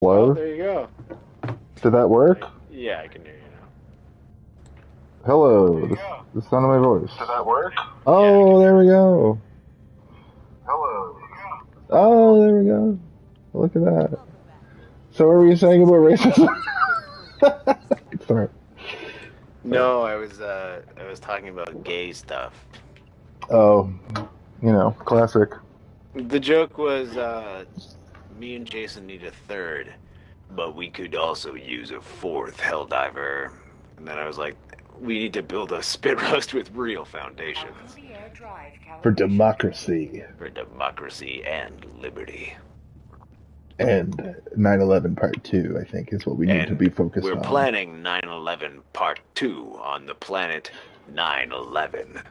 Oh, Hello? there you go. Did that work? Yeah, I can hear you now. Hello. The sound of my voice. Did that work? Yeah, I can Oh, hear there we you. go. Hello. Oh, there we go. Look at that. So what were you saying about racism? Sorry. Sorry. No, I was talking about gay stuff. Oh, classic. The joke was me and Jason need a third, but we could also use a fourth Helldiver. And then I was like, we need to build a spit roast with real foundations For democracy. for democracy and liberty. And 9/11 Part 2, I think, is what we need to And be focused we're on. planning 9/11 Part 2 on the planet 9/11.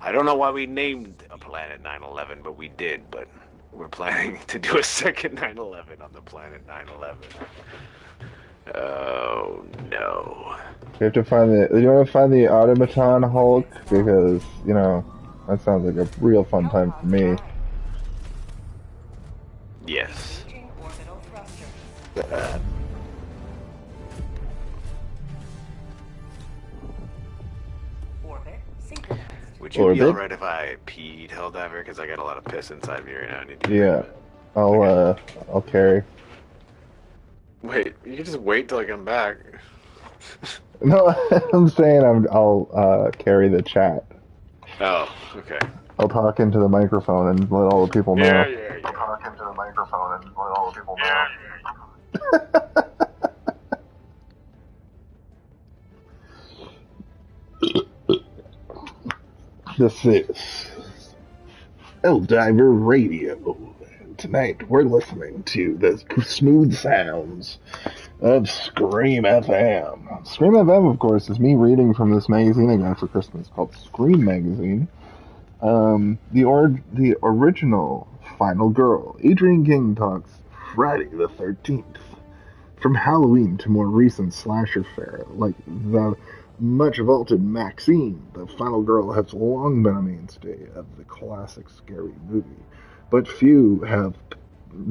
I don't know why we named a planet 9/11, but we did. But we're planning to do a second 9/11 on the planet 9/11. Oh no! You have to find you want to find the automaton Hulk? Because, that sounds like a real fun time for me. Yes. Would you be Orbit? alright if I peed, Helldiver? Because I got a lot of piss inside me right now. I need to. Yeah. I'll carry. Wait, you can just wait till I come back. No, I'm saying I'll carry the chat. Oh, okay. I'll talk into the microphone and let all the people know. Yeah. I'll talk into the microphone and let all the people know. This is Helldiver Radio. Tonight we're listening to the smooth sounds of Scream FM. Scream FM, of course, is me reading from this magazine I got for Christmas called Scream Magazine. The original Final Girl. Adrian King talks Friday the 13th. From Halloween to more recent slasher fare, like the much vaulted Maxine, the Final Girl has long been a mainstay of the classic scary movie, but few have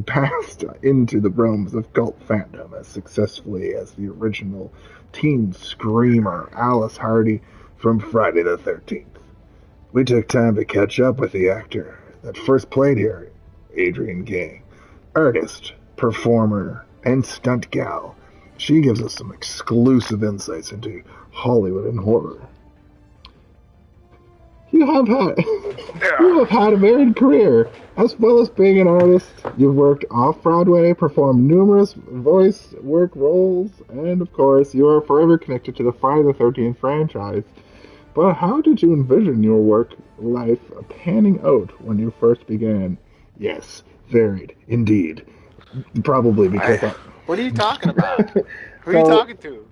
passed into the realms of cult fandom as successfully as the original teen screamer Alice Hardy from Friday the 13th. We took time to catch up with the actor that first played here, Adrian King, artist, performer, and stunt gal. She gives us some exclusive insights into Hollywood and horror. You have had a varied career. As well as being an artist, you've worked off-Broadway, performed numerous voice work roles, and of course, you are forever connected to the Friday the 13th franchise. But how did you envision your work life panning out when you first began? Yes, varied, indeed. Probably because What are you talking about? Who are you So- talking to?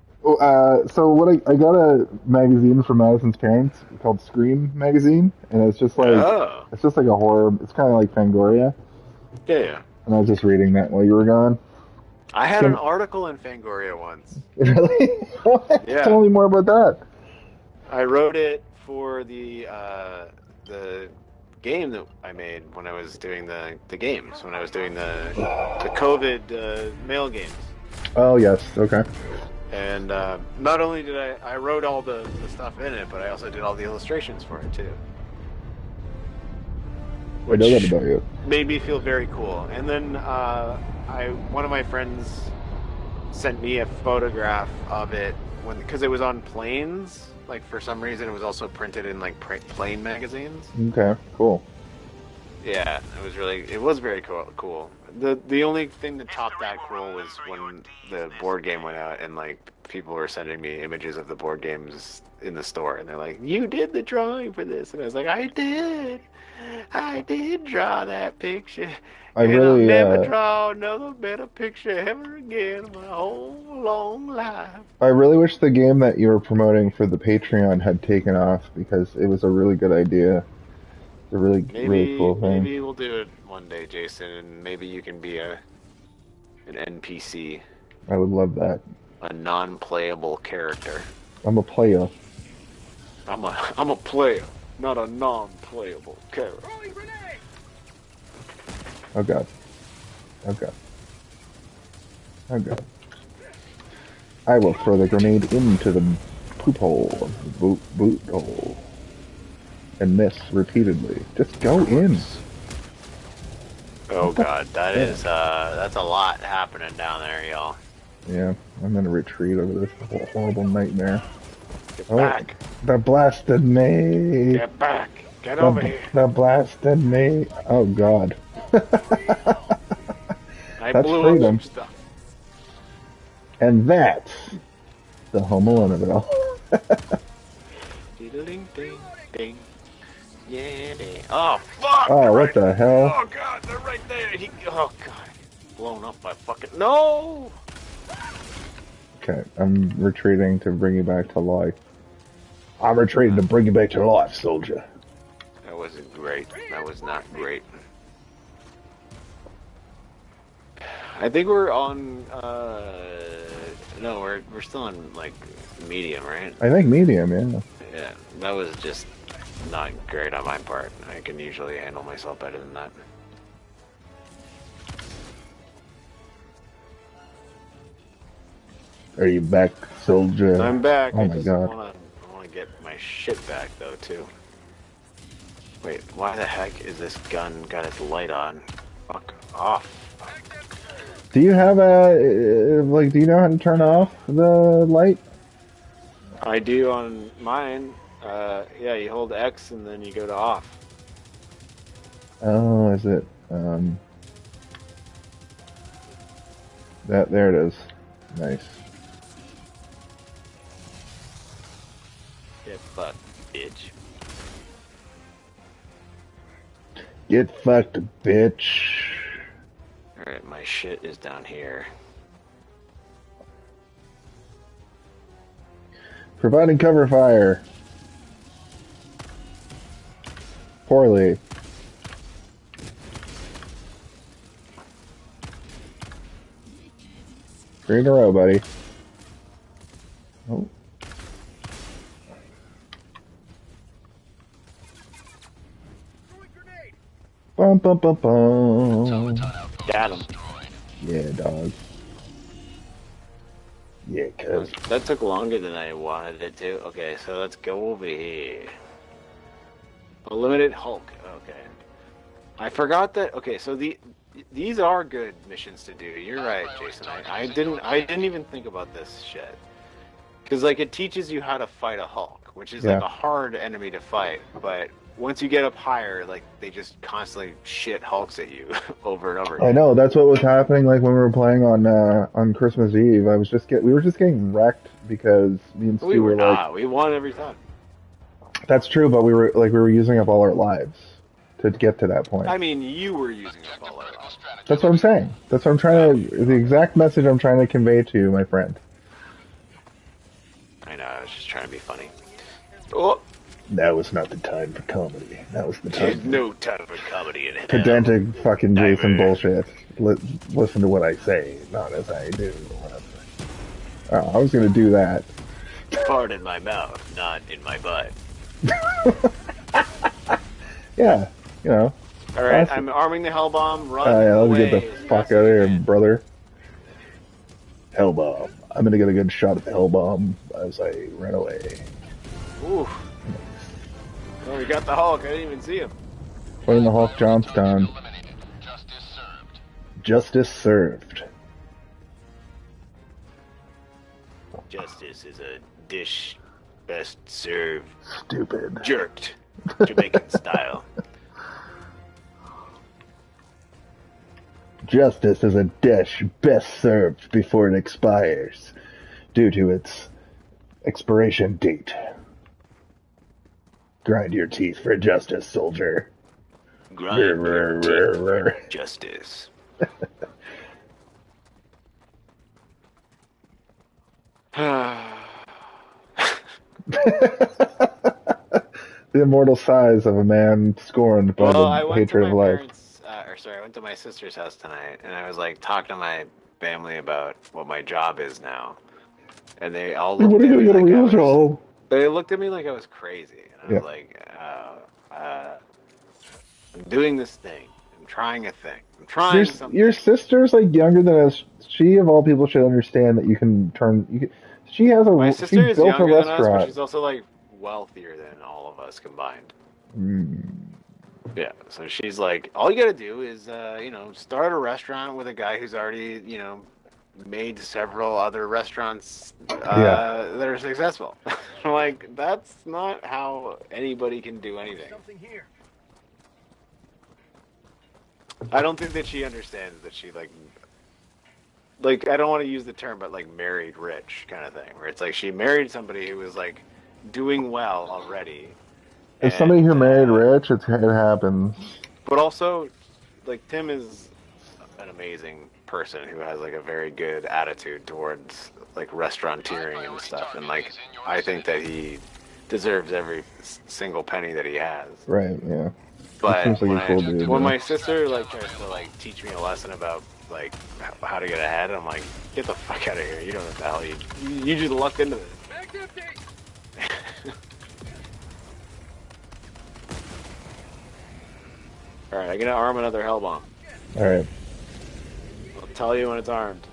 So I got a magazine from Madison's parents called Scream Magazine, and it's just like Oh. a horror. It's kind of like Fangoria, Yeah. and I was just reading that while you were gone. I had an article in Fangoria once. Really? What? Yeah. Tell me more about that. I wrote it for the game that I made when I was doing the games, when I was doing the COVID mail games. Oh yes, okay. And not only did I wrote all the stuff in it, but I also did all the illustrations for it too. I know that about you. Made me feel very cool. And then one of my friends sent me a photograph of it because it was on planes. Like for some reason, it was also printed in like plane magazines. Okay, cool. Yeah, it was very cool. The only thing that topped that cool was when the board game went out and like people were sending me images of the board games in the store, and they're like, "You did the drawing for this," and I was like, "I did draw that picture." I and really, I'll never draw another better picture ever again in my whole long life. I really wish the game that you were promoting for the Patreon had taken off because it was a really good idea. It's a really cool thing. Maybe we'll do it one day, Jason, and maybe you can be an NPC, I would love that. a non-playable character. I'm a player. I'm a player, not a non-playable character. Oh god. Oh god. Okay. I will throw the grenade into the poop hole, boot hole, and miss repeatedly. Just go in. Oh god, that's a lot happening down there, y'all. Yeah, I'm gonna retreat over this horrible nightmare. Get back! That blasted me! Get back! Get over here! That blasted me! Oh god. I That's blew freedom. up some stuff. And that's the Home Alone of it all. Ding, ding, ding. Yeah, ding. Oh, fuck! Oh, what the hell? Oh, God, they're right there. Oh, God. Blown up by fucking... No! Okay, I'm retreating to bring you back to life. I'm retreating to bring you back to life, soldier. That wasn't great. That was not great. I think we're on, no, we're still on, like, medium, right? I think medium, yeah. Yeah, that was just not great on my part. I can usually handle myself better than that. Are you back, soldier? I'm back. Oh my god. I want to get my shit back, though, too. Wait, why the heck is this gun got its light on? Fuck off. Do you have do you know how to turn off the light? I do on mine. Yeah, you hold X and then you go to off. Oh, is it, there it is. Nice. Get fucked, bitch. Get fucked, bitch. Alright, my shit is down here. Providing cover fire. Poorly. 3 in a row, buddy. Oh. Bum bum bum bum. Got him. Yeah, dog. Yeah, cuz. That took longer than I wanted it to. Okay, so let's go over here. A limited Hulk. Okay. I forgot that. Okay, so these are good missions to do. You're right, Jason. I didn't even think about this shit. Because like it teaches you how to fight a Hulk, which is like a hard enemy to fight, but once you get up higher, like they just constantly shit Hulks at you over and over again. I know, that's what was happening like when we were playing on Christmas Eve. We were just getting wrecked because me and Stu were like, we won every time. That's true, but we were using up all our lives to get to that point. I mean, you were using up all our lives. That's what I'm saying. That's what I'm trying to, the exact message I'm trying to convey to you, my friend. I know, I was just trying to be funny. Oh! That was not the time for comedy. That was the time. There's no time for comedy in hell. Pedantic fucking Jason bullshit. Listen to what I say, not as I do. Oh, I was gonna do that. Fart in my mouth, not in my butt. Yeah, you know. Alright, I'm arming the hell bomb. Run yeah, let's away get the fuck out of here, brother. Hell bomb. I'm gonna get a good shot at the hell bomb as I run away. Ooh. Oh, we got the Hulk. I didn't even see him. Playing the Hulk Johnstown. Justice served. Justice is a dish best served. Stupid. Jerked. Jamaican style. Justice is a dish best served before it expires, due to its expiration date. Grind your teeth for justice, soldier. Grind your teeth for justice. The immortal sighs of a man scorned by the hatred of life. I went to my sister's house tonight, and I was like talking to my family about what my job is now, and they all looked at me like they looked at me like I was crazy, and I was like, I'm doing this thing. I'm trying a thing. I'm trying something. Your sister's like younger than us. She of all people should understand that you can turn. She has a. My sister is built younger a than us, but restaurant. she's also like wealthier than all of us combined. Mm. Yeah, so she's like, all you gotta do is, start a restaurant with a guy who's already, made several other restaurants that are successful. I'm like, that's not how anybody can do anything. I don't think that she understands that she like I don't want to use the term, but like married rich kind of thing, where it's like she married somebody who was like doing well already. As somebody who married rich, it happens. But also, like, Tim is an amazing person who has like a very good attitude towards like restauranteering and stuff, and like I think that he deserves every single penny that he has. Right. Yeah. But when my sister like tries to like teach me a lesson about like how to get ahead, I'm like, get the fuck out of here! You don't know what the hell you just lucked into this. All right, I'm gonna arm another hell bomb. All right. I'll tell you when it's armed.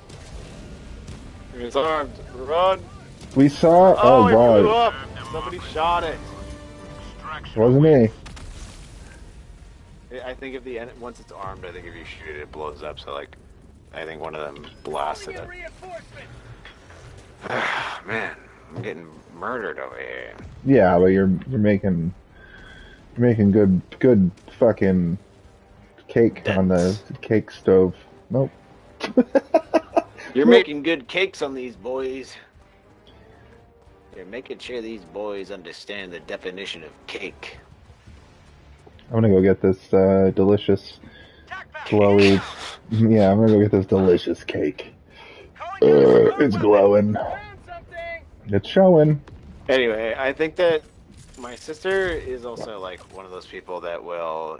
When it's armed, run! We saw. Oh it God! blew up. Somebody shot it. It wasn't me. I think once it's armed, I think if you shoot it, it blows up. So like, I think one of them blasted it. Man, I'm getting murdered over here. Yeah, but you're making good fucking cake on the cake stove. Nope. You're making good cakes on these boys. You're making sure these boys understand the definition of cake. I'm gonna go get this delicious, glowy. Yeah, I'm gonna go get this delicious cake. It's glowing. It's showing. Anyway, I think that my sister is also like one of those people that will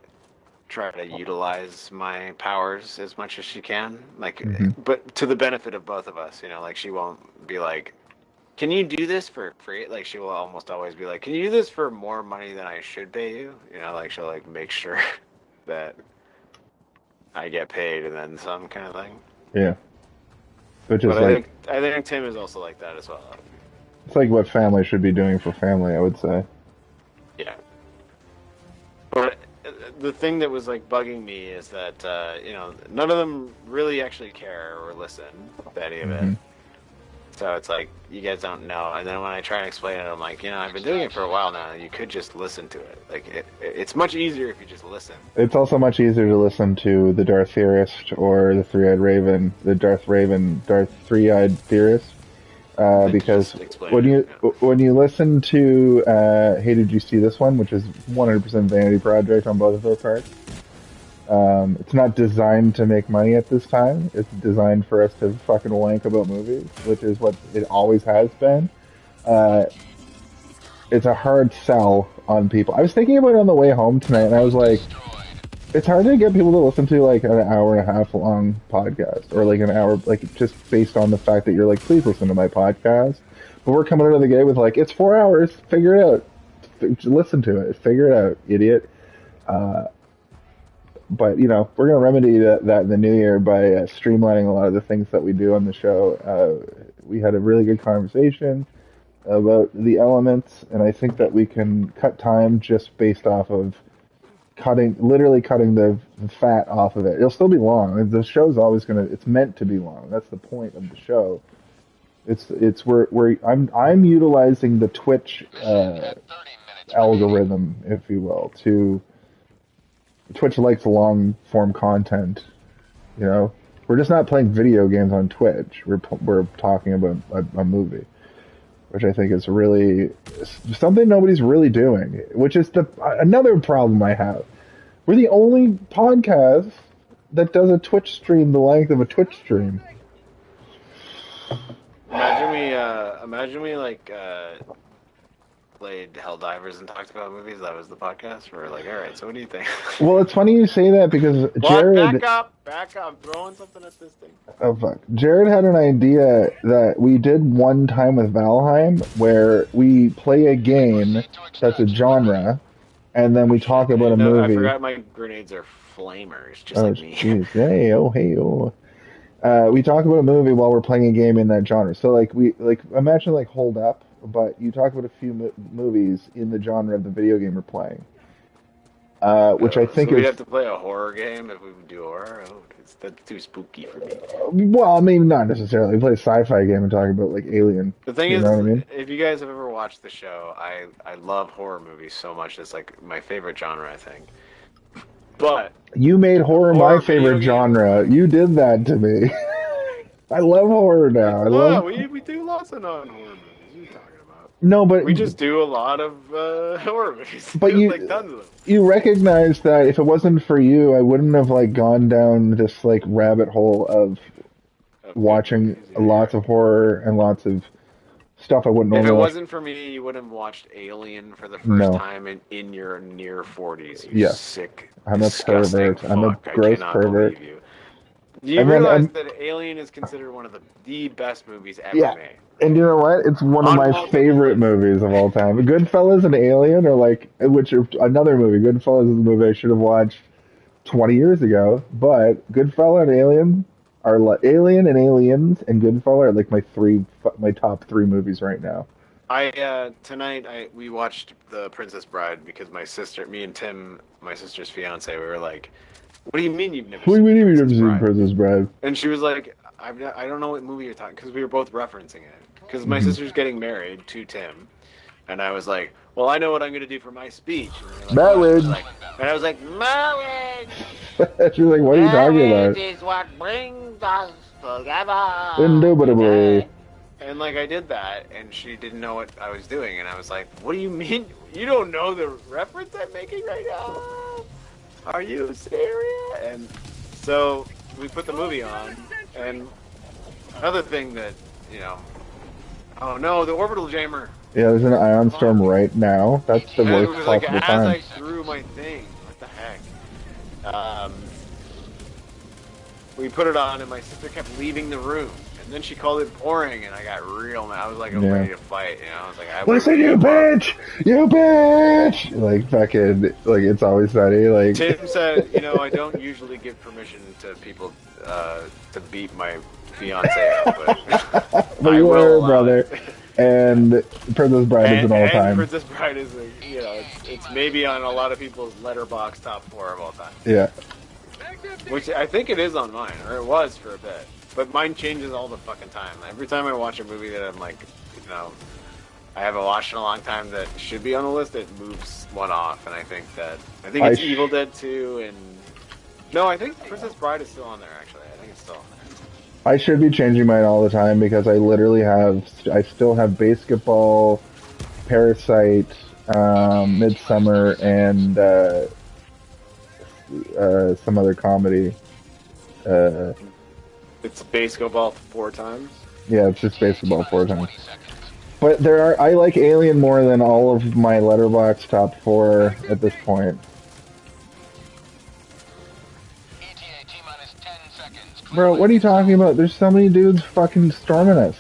try to utilize my powers as much as she can, like, but to the benefit of both of us. Like she won't be like, "Can you do this for free?" Like she will almost always be like, "Can you do this for more money than I should pay you?" Like she'll like make sure that I get paid and then some kind of thing. Yeah. But I think Tim is also like that as well. It's like what family should be doing for family, I would say. Yeah. But the thing that was like bugging me is that none of them really actually care or listen to any of it. So it's like, you guys don't know. And then when I try and explain it, I'm like, I've been doing it for a while now. You could just listen to it. Like, it's much easier if you just listen. It's also much easier to listen to the Darth Theorist or the Three-Eyed Raven, the Darth Three-Eyed Theorist. Because when you listen to Hey, Did You See This One, which is 100% vanity project on both of their parts, it's not designed to make money at this time. It's designed for us to fucking wank about movies, which is what it always has been. It's a hard sell on people. I was thinking about it on the way home tonight, and I was like, it's hard to get people to listen to like an hour and a half long podcast, or like an hour, like just based on the fact that you're like, please listen to my podcast. But we're coming out of the gate with like, it's 4 hours, figure it out. Listen to it, figure it out, idiot. But, we're going to remedy that in the new year by streamlining a lot of the things that we do on the show. We had a really good conversation about the elements, and I think that we can cut time just based off of literally cutting the fat off of it. It'll still be long. The show's always it's meant to be long. That's the point of the show. It's where I'm utilizing the Twitch algorithm, if you will, Twitch likes long form content. We're just not playing video games on Twitch. We're talking about a movie, which I think is really something nobody's really doing. Which is another problem I have. We're the only podcast that does a Twitch stream the length of a Twitch stream. Imagine we like played Helldivers and talked about movies. That was the podcast. We're like, all right, so what do you think? Well, it's funny you say that because Jared... Back up. I'm throwing something at this thing. Oh, fuck. Jared had an idea that we did one time with Valheim where we play a game that's a genre and then we talk about a movie. I forgot my grenades are flamers, just Oh, like me. jeez. Hey, oh, hey, oh. We talk about a movie while we're playing a game in that genre. So, imagine Hold Up, but you talk about a few movies in the genre of the video game we're playing. Which I think So we'd is, have to play a horror game if we would do horror. Oh, that's too spooky for me. well, maybe not necessarily. We play a sci-fi game and talk about like Alien. The thing You know what I is, mean? if you guys have ever watched the show, I love horror movies so much. It's like my favorite genre, I think. But You made horror my horror video favorite games. genre. You did that to me. I love horror now. I Well, love. we do lots of non-horror movies. What are you talking about? No, but We just do a lot of horror movies. but Like tons of them. you recognize that if it wasn't for you, I wouldn't have like gone down this like rabbit hole of watching Movies, yeah, lots of horror and lots of stuff I wouldn't if it normally watch. wasn't for me, you would have watched Alien for the first No. time in your near 40s. You Yes. sick, I'm a disgusting pervert. I'm a fuck. gross I cannot pervert. believe you. Do you And then realize that Alien is considered one of the best movies ever Yeah. made? And you know what? It's one of On my multiple favorite lists. movies of all time. Goodfellas and Alien are like, which are another movie. Goodfellas is a movie I should have watched 20 years ago. But Goodfella and Alien are like Alien and Aliens and Goodfella are like my top three movies right now. Tonight we watched The Princess Bride because me and Tim, my sister's fiance, we were like, "What do you mean you've never What do you seen mean you've never Princess seen Bride?" Princess Bride? And she was like, I don't know what movie you're talking," because we were both referencing it. Because my Mm-hmm. sister's getting married to Tim, and I was like, "Well, I know what I'm going to do for my speech." And they were like, Marriage. "What?" And I was like, "Marriage. She's like, what are you talking Marriage about? is what brings us together." Indubitably. And like I did that, and she didn't know what I was doing, and I was like, "What do you mean? You don't know the reference I'm making right now? Are you serious?" And so we put the movie on, and another thing that oh no, the orbital jammer. Yeah, there's an ion storm right now. That's the And it worst was like possible as time. I threw my thing. What the heck? We put it on, and my sister kept leaving the room. And then she called it boring, and I got real mad. I was like, I'm ready to fight, I was like, Listen, you bitch! You bitch! Like, fucking, like, It's Always Sunny, like... Tim said, I don't usually give permission to people to beat my fiance up, but But I you will are, allow brother. it. And Princess Bride is an And all-time. Princess Bride is, it's maybe on a lot of people's letterbox top 4 of all time. Yeah. Which I think it is on mine, or it was for a bit. But mine changes all the fucking time. Every time I watch a movie that I'm like, I haven't watched in a long time that should be on the list, it moves one off. And I think it's Evil Dead 2 and... No, I think Princess Bride is still on there, actually. I think it's still on there. I should be changing mine all the time because I still have Basketball, Parasite, Midsummer, and some other comedy. It's Basketball 4 times. Yeah, it's just Basketball 4 times. But I like Alien more than all of my Letterboxd top 4 at this point. Bro, what are you talking about? There's so many dudes fucking storming us.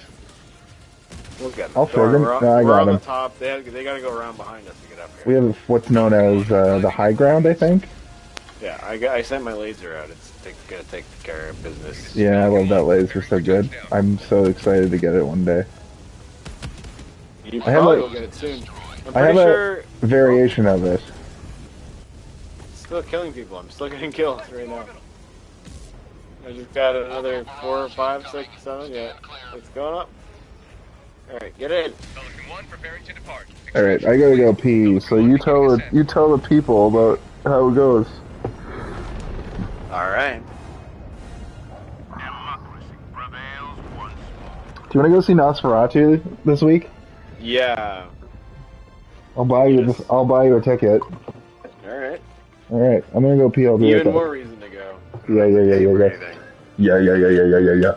We'll get them. I'll flip them. We're No, I got on the him. top. They gotta go around behind us to get up We here. have what's known as the high ground, I think. Yeah, I sent my laser out. It's gonna take care of business. Yeah, I love that laser, so good. I'm so excited to get it one day. You I have probably a- will get it soon. I'm I have pretty a sure variation of it. it's still killing people. I'm still getting kills right now. I just got another 4, 5, 6, 7. Yeah, it's going up. All right, get in. All right, I gotta go pee. So you tell the people about how it goes. All right. Do you want to go see Nosferatu this week? Yeah. I'll buy you a ticket. All right. All right, I'm gonna go pee. I'll be right Even back. more reason to go. Yeah. Anything. Yeah.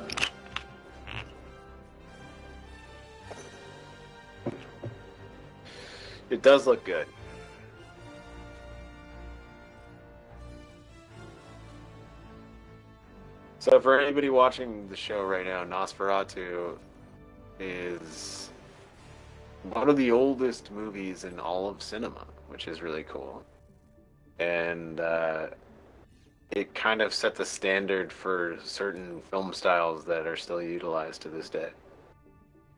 It does look good. So for anybody watching the show right now, Nosferatu is one of the oldest movies in all of cinema, which is really cool. And it kind of set the standard for certain film styles that are still utilized to this day.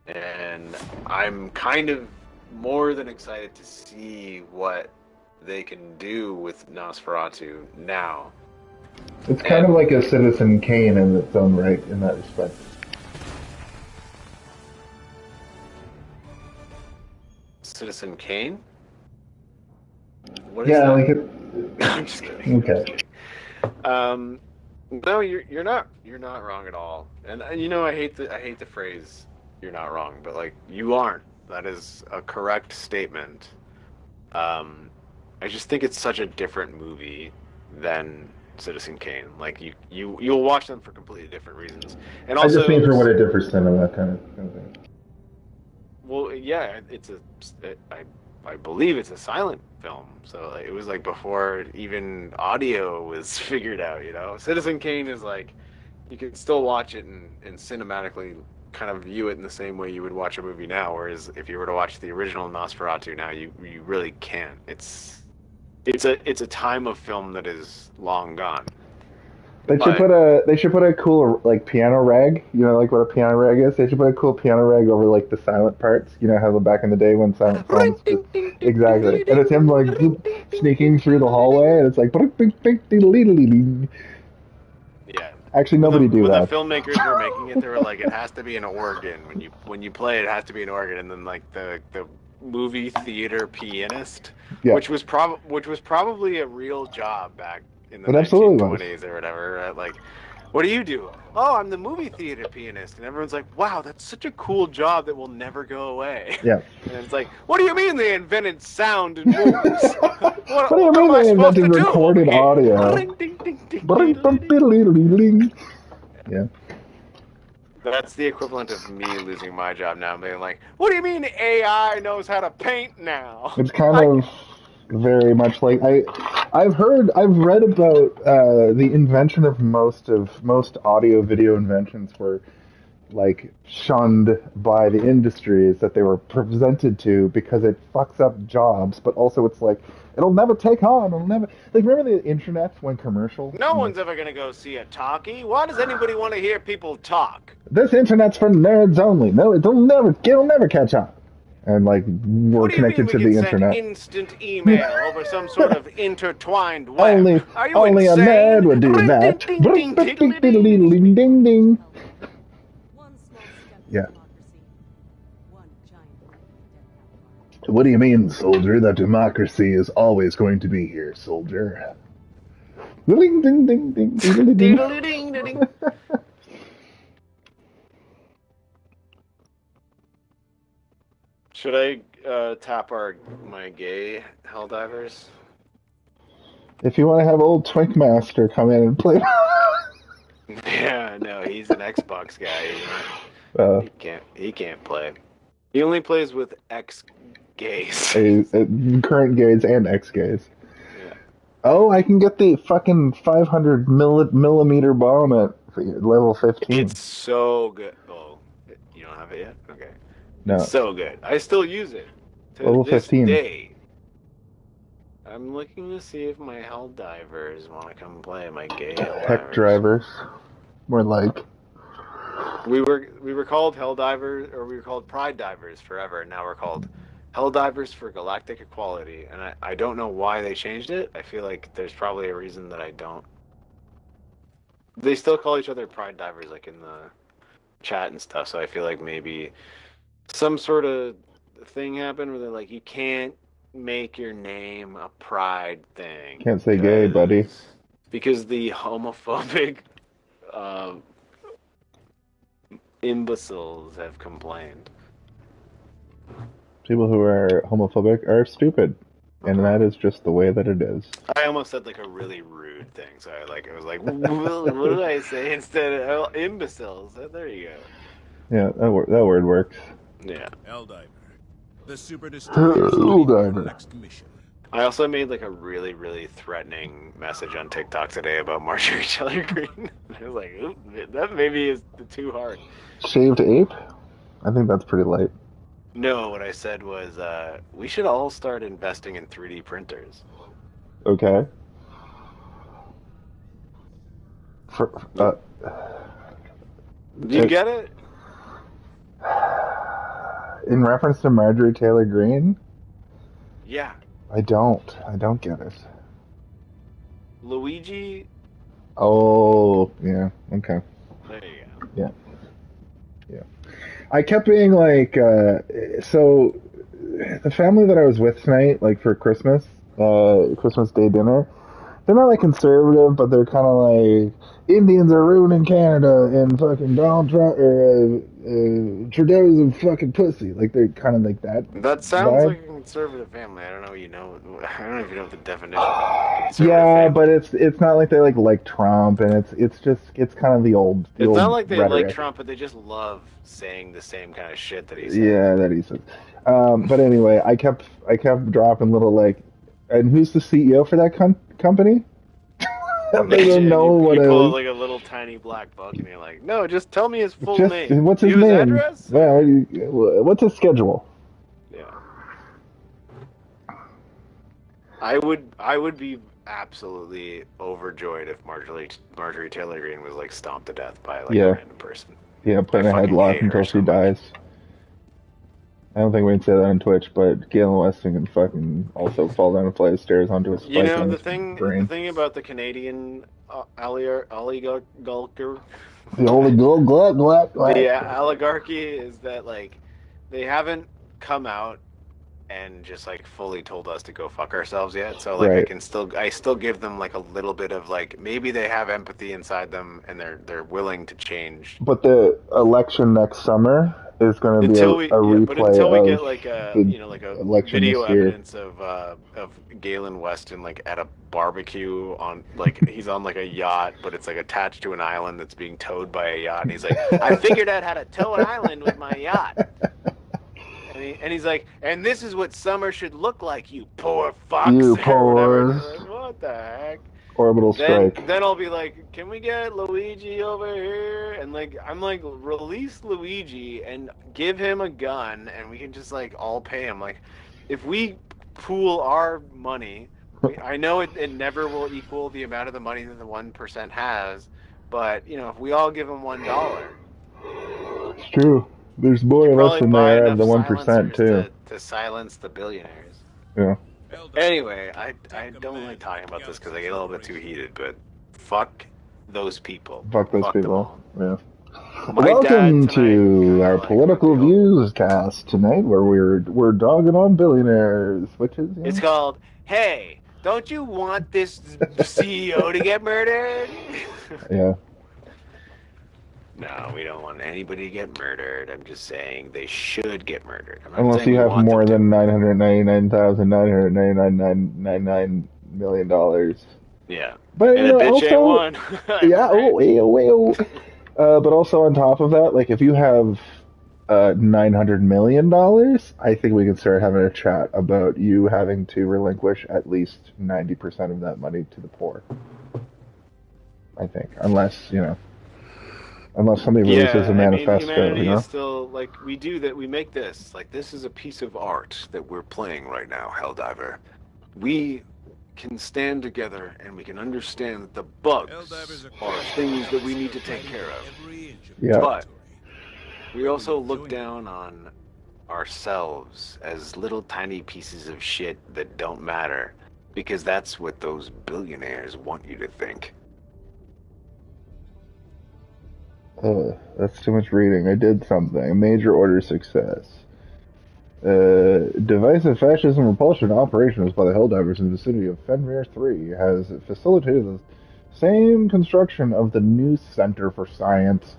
And I'm kind of more than excited to see what they can do with Nosferatu now. It's kind of And like a Citizen Kane in its own right in that respect. Citizen Kane? What is Yeah, that? like it. I'm just kidding. Okay. I'm just kidding. No, you're not wrong at all. And you know, I hate the phrase "you're not wrong," but like you aren't. That is a correct statement. I just think it's such a different movie than Citizen Kane. Like you'll watch them for completely different reasons. And I just mean also, for what it differs cinema kind of thing. well, yeah, I believe it's a silent film. So like, it was like before even audio was figured out, you know. Citizen Kane is like you can still watch it and cinematically kind of view it in the same way you would watch a movie now, whereas if you were to watch the original Nosferatu now, you really can't. It's a time of film that is long gone. They should But put a cool like piano rag. You know, like what a piano rag is. They should put a cool piano rag over like the silent parts. You know how the back in the day when silent films just exactly, and it's him like sneaking through the hallway, and it's like yeah. actually nobody do When the that. filmmakers were making it, they were like, it has to be an organ. When you play it, it has to be an organ. And then like the movie theater pianist, Yeah, which was probably a real job back in the it absolutely was. 1920s or whatever. Like, what do you do? Oh, I'm the movie theater pianist, and everyone's like, wow, that's such a cool job that will never go away. Yeah. And it's like, what do you mean they invented sound in movies? What do you what mean am I they supposed to invented do recorded over here? audio? Ding, ding, ding, ding, ding. Yeah. That's the equivalent of me losing my job now, being like, what do you mean AI knows how to paint now? It's kind of very much like I've read about the invention of most audio video inventions were like shunned by the industries that they were presented to because it fucks up jobs, but also it's like it'll never take on. It'll never like remember the internet when commercial. No one's ever going to go see a talkie. Why does anybody want to hear people talk? This internet's for nerds only. No, it'll never catch on. And like we're What do you mean connected we to can the send internet. instant email over some sort of intertwined web? Are you Only a insane? nerd would do Ring, that. ding, ding, ding, ding, ding, ding. Ding ding ding. One small step for Yeah. democracy, one giant leap for death. What do you mean, soldier? That democracy is always going to be here, soldier. Ding ding ding ding ding ding. Ding, ding, ding. Should I tap my gay Helldivers? If you want to have old Twink Master come in and play, Yeah, no, he's an Xbox guy. He can't play. He only plays with ex-gays. Current gays and ex-gays. Yeah. Oh, I can get the fucking 500 millimeter bomb at level 15. It's so good. Oh, you don't have it yet? Okay. No, It's so good. I still use it to Level this 15. day. I'm looking to see if my Helldivers want to come play my gay Helldivers. tech drivers. More like. We were called Helldivers, or we were called Pride Divers forever, and now we're called Helldivers for Galactic Equality. And I don't know why they changed it. I feel like there's probably a reason that I don't. They still call each other Pride Divers, like in the chat and stuff. So I feel like maybe some sort of thing happened where they're like, you can't make your name a pride thing. Can't say gay, buddy. Because the homophobic imbeciles have complained. People who are homophobic are stupid. And that is just the way that it is. I almost said like a really rude thing, so I was like, what do I say instead of imbeciles? There you go. Yeah, that word works. Yeah. HELLDIVER, the super distillers HELLDIVER. next mission. I also made like a really, really threatening message on TikTok today about Marjorie Taylor Greene. I was like, ooh, that maybe is too hard. Shaved ape? I think that's pretty light. No, what I said was, we should all start investing in 3D printers. Okay. For, Do you get it? in reference to Marjorie Taylor Greene, Yeah. I don't get it. Luigi. Oh, yeah, okay. There you go. Yeah. I kept being like, so the family that I was with tonight, like for Christmas, Christmas Day dinner, they're not like conservative, but they're kind of like Indians are ruining Canada and fucking Donald Trump or Trudeau's a fucking pussy. Like they're kind of like that That sounds vibe. like a conservative family. I don't know. I don't know if you know what the definition of conservative Yeah, family. but it's not like they like Trump, and it's kind of the old It's not like they like rhetoric. Trump, but they just love saying the same kind of shit that he said. Yeah, that he said. But anyway, I kept dropping little like, and who's the CEO for that company? They don't know what You it pull out is. like a little tiny black book, and you're like, "No, just tell me his full Just name. what's his Use name? address." Well, what's his schedule? Yeah. I would be absolutely overjoyed if Marjorie Taylor Greene was like stomped to death by like Yeah. a random person. Yeah, put in a fucking headlock hate her until so she much. dies. I don't think we can say that on Twitch, but Galen Weston can fucking also fall down a flight of stairs onto a spike You know in the his thing brain. about the Canadian oligarchy, The only the oligarchy is that like they haven't come out and just like fully told us to go fuck ourselves yet. So like Right. I still give them like a little bit of like maybe they have empathy inside them and they're willing to change. But the election next summer is going to be a But replay until we of get like a the like a election video this year. evidence of Galen Weston like at a barbecue on like he's on like a yacht, but it's like attached to an island that's being towed by a yacht, and he's like, I figured out how to tow an island with my yacht. And he's like, and this is what summer should look like, you poor fucks. You Or whatever. poors. Like, what the heck? Orbital strike. Then I'll be like, can we get Luigi over here? And like, I'm like, release Luigi and give him a gun, and we can just like all pay him. Like, if we pool our money, I know it never will equal the amount of the money that the 1% has, but you know, if we all give him $1. It's true. There's more of us Probably than buy there are enough the 1% too. to silence the billionaires. Yeah. Anyway, I don't like talking about this because I get a little bit too heated, but fuck those people. Fuck those them people. all. Yeah. My Welcome dad tonight to kinda our like political what the old- views cast tonight, where we're dogging on billionaires, which is It's called, hey, don't you want this CEO to get murdered? yeah. No, we don't want anybody to get murdered. I'm just saying they should get murdered. I'm not Unless saying you we have want more them than $999,999 Yeah. But And you a know, bitch also, ain't one. yeah, but also on top of that, like if you have $900 million, I think we can start having a chat about you having to relinquish at least 90% of that money to the poor. I think, unless somebody releases a manifesto, humanity you know. is still like we do that. We make this like this is a piece of art that we're playing right now, Helldiver. We can stand together and we can understand that the bugs Helldivers are things that we need to take care of. every inch of Yeah. But we also look down on ourselves as little tiny pieces of shit that don't matter because that's what those billionaires want you to think. That's too much reading. I did something. A major order success. Divisive fascism repulsion operations by the Helldivers in the vicinity of Fenrir 3 has facilitated the same construction of the new Center for Science.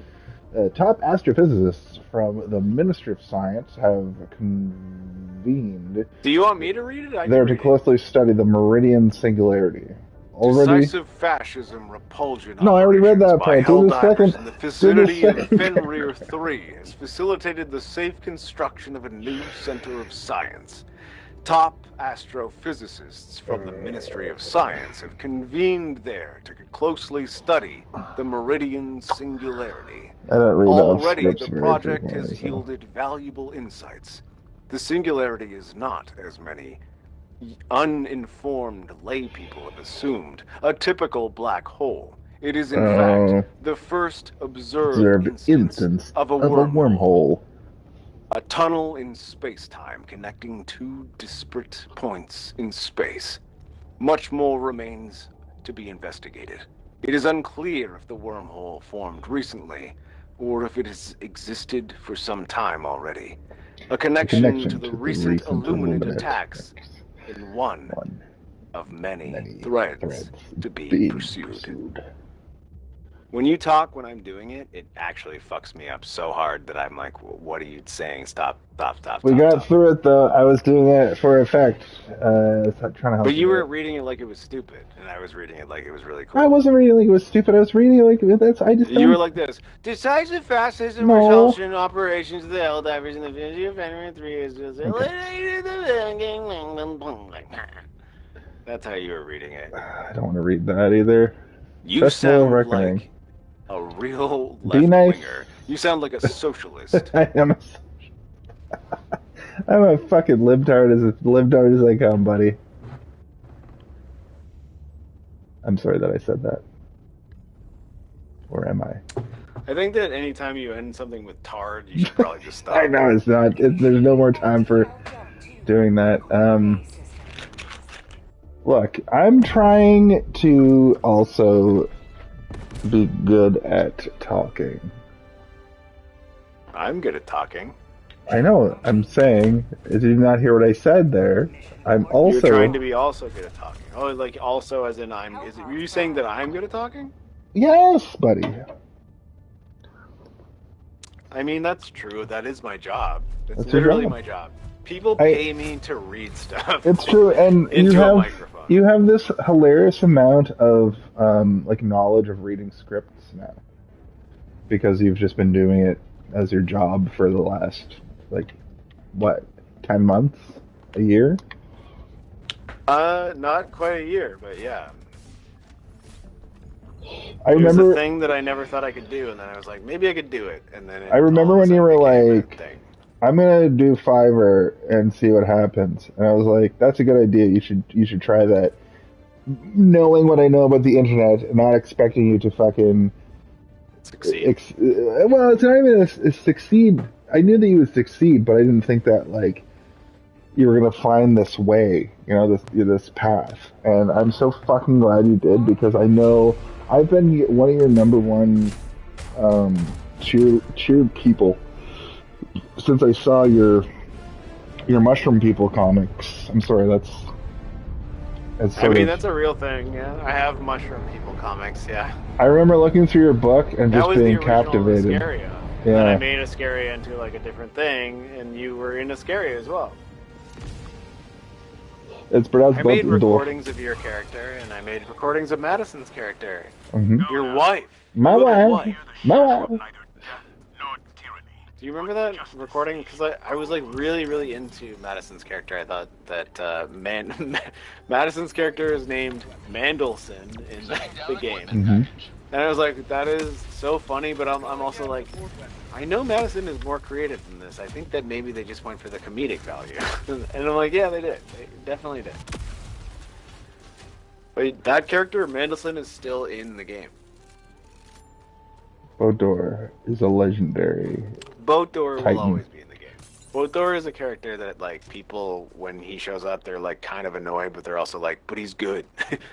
Top astrophysicists from the Ministry of Science have convened Do you want me to read it? I can there to read it. closely study the Meridian Singularity. Already? Decisive fascism repulsion. No, I already read that by part. Do the Helldivers second- in the do the vicinity of second. Fenrir 3 has facilitated the safe construction of a new center of science. Top astrophysicists from the Ministry of Science have convened there to closely study the Meridian Singularity. I don't read off Already, scripts the very project has frequently, so. yielded valuable insights. The singularity is not, as many uninformed lay people have assumed, a typical black hole. It is, in fact, the first observed Observed instance of a wormhole. wormhole. A tunnel in space-time connecting two disparate points in space. Much more remains to be investigated. It is unclear if the wormhole formed recently, or if it has existed for some time already. A connection to the recent Illuminate attacks in one of many threads to be pursued. When you talk when I'm doing it, it actually fucks me up so hard that I'm like, what are you saying? Stop. We got through it, though. I was doing it for effect. Trying to help. But you were reading it like it was stupid, and I was reading it like it was really cool. I wasn't reading it like it was stupid. I was reading it like that's. I just. You were like this. Decisive fascism results in operations of the Helldivers in the Vision of February 3 is just That's how you were reading it. I don't want to read that either. You sound like a real left-winger. You sound like a socialist. I am I'm a fucking libtard as I come, buddy. I'm sorry that I said that. Or am I? I think that anytime you end something with tard, you should probably just stop. I know it's not. There's no more time for doing that. Look, I'm trying to also be good at talking. I'm good at talking. I know. I'm saying, did you not hear what I said there? I'm also. You're trying to be also good at talking. Oh, like also as in I'm. Were you saying that I'm good at talking? Yes, buddy. I mean, that's true. That is my job. It's That's your literally job. my job. People pay me to read stuff. It's true, and you have this hilarious amount of like knowledge of reading scripts now, because you've just been doing it as your job for the last 10 months, a year. Not quite a year, but yeah. I remember it was a thing that I never thought I could do, and then I was like, maybe I could do it, and then I remember when you were like, I'm gonna do Fiverr and see what happens, and I was like, that's a good idea. You should try that. Knowing what I know about the internet, not expecting you to fucking succeed. Well, it's not even a succeed. I knew that you would succeed, but I didn't think that you were gonna find this way, this path. And I'm so fucking glad you did, because I know I've been one of your number one cheer people since I saw your Mushroom People comics. I'm sorry, that's that's a real thing. Yeah, I have Mushroom People comics. Yeah. I remember looking through your book and just being captivated. Ascaria. Yeah. And I made Ascaria into a different thing, and you were in Ascaria as well. It's pronounced. I made recordings of your character, and I made recordings of Madison's character. Mm-hmm. Your wife. My wife. Do you remember that recording? Because I was really, really into Madison's character. I thought that Madison's character is named Mandelson in the game. Mm-hmm. And I was like, that is so funny, but I'm also like, I know Madison is more creative than this. I think that maybe they just went for the comedic value. And I'm like, yeah, they did. They definitely did. But that character, Mandelson, is still in the game. Bodor is a legendary. Bodor will always be in the game. Bodor is a character that people, when he shows up, they're kind of annoyed, but they're also but he's good.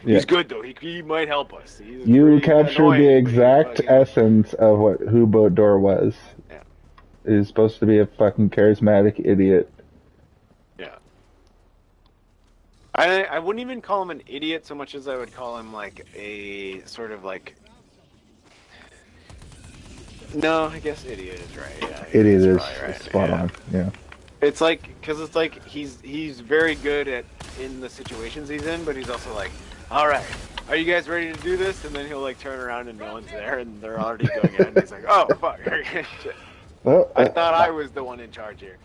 He's good though. He might help us. You captured the exact essence of who Bodor was. Yeah. He's supposed to be a fucking charismatic idiot. Yeah. I wouldn't even call him an idiot so much as I would call him a sort of No, I guess idiot is right. Yeah, idiot is right. Spot on. Yeah. It's because he's very good in the situations he's in, but he's also all right, are you guys ready to do this? And then he'll turn around and no one's there, and they're already going in. And he's like, oh fuck, shit. I thought I was the one in charge here.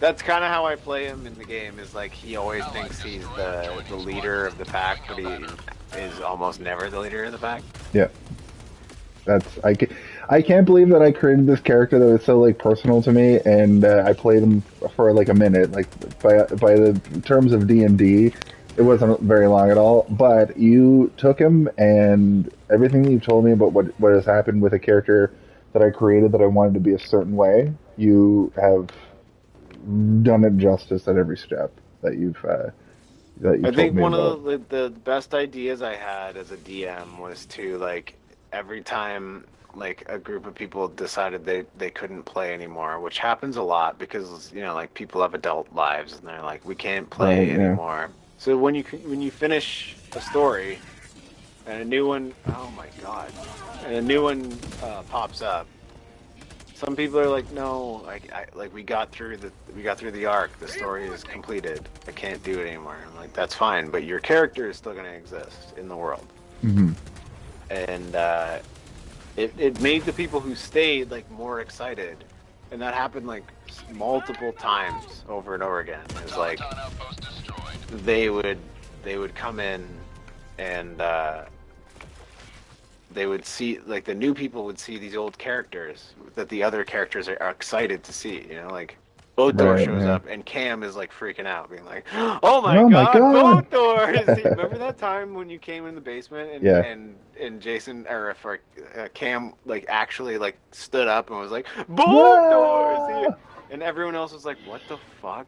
That's kind of how I play him in the game. Is he always thinks he's the leader of the pack, but he is almost never the leader of the pack. Yeah. I can't believe that I created this character that was so personal to me, and I played him for a minute. By the terms of D&D, It wasn't very long at all, but you took him, and everything you told me about what has happened with a character that I created that I wanted to be a certain way, you have done it justice at every step that you I told think me one about. of the best ideas I had as a DM was to like every time like a group of people decided they couldn't play anymore, which happens a lot because like people have adult lives and they're like we can't Right? play Yeah. anymore. So when you finish a story and a new one, oh my god, and a new one pops up. Some people are like, no, like we got through the arc. The story is completed. I can't do it anymore. I'm like, that's fine, but your character is still going to exist in the world. Hmm. And it made the people who stayed like more excited, and that happened like multiple times over and over again. It's like they would come in and they would see like the new people would see these old characters that the other characters are excited to see. Like Botor Right. shows Yeah. up and Cam is like freaking out, being like, "Oh my Oh my god, god! Botor!" Remember that time when you came in the basement and Yeah. and Jason or for Cam like actually like stood up and was like, "Botor is here," Ah! and everyone else was like, "What the fuck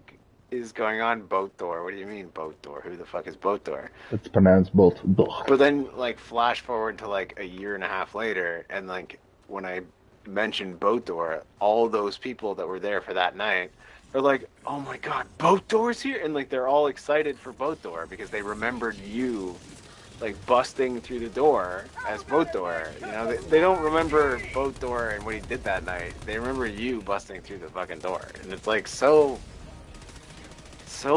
is going on, Botor? What do you mean Botor? Who the fuck is Botor?" It's pronounced both. But then, like, flash forward to like a year and a half later, and like when I mentioned Botor, all those people that were there for that night are like, "Oh my god, Botor's here!" And like they're all excited for Botor because they remembered you, like busting through the door as Botor. They don't remember Botor and what he did that night. They remember you busting through the fucking door, and it's like so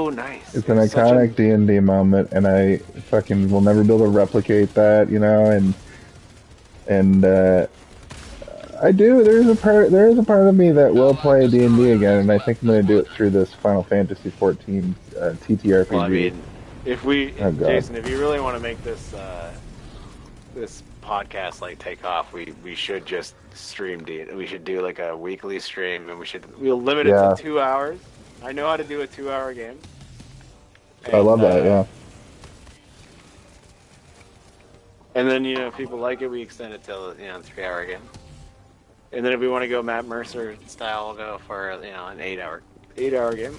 nice. It's an It's such a iconic D&D moment, and I fucking will never be able to replicate that, and I do. There is a part of me that will play D&D again, and I think I'm going to do it through this Final Fantasy 14 TTRPG. Well, I mean, Oh, God. Jason, if you really want to make this this podcast like take off, we should just stream D. We should do like a weekly stream, and we'll limit it Yeah. to 2 hours. I know how to do a 2-hour game. I love that. Yeah. And then if people like it, we extend it till 3-hour game. And then if we want to go Matt Mercer style, we'll go for an 8-hour game.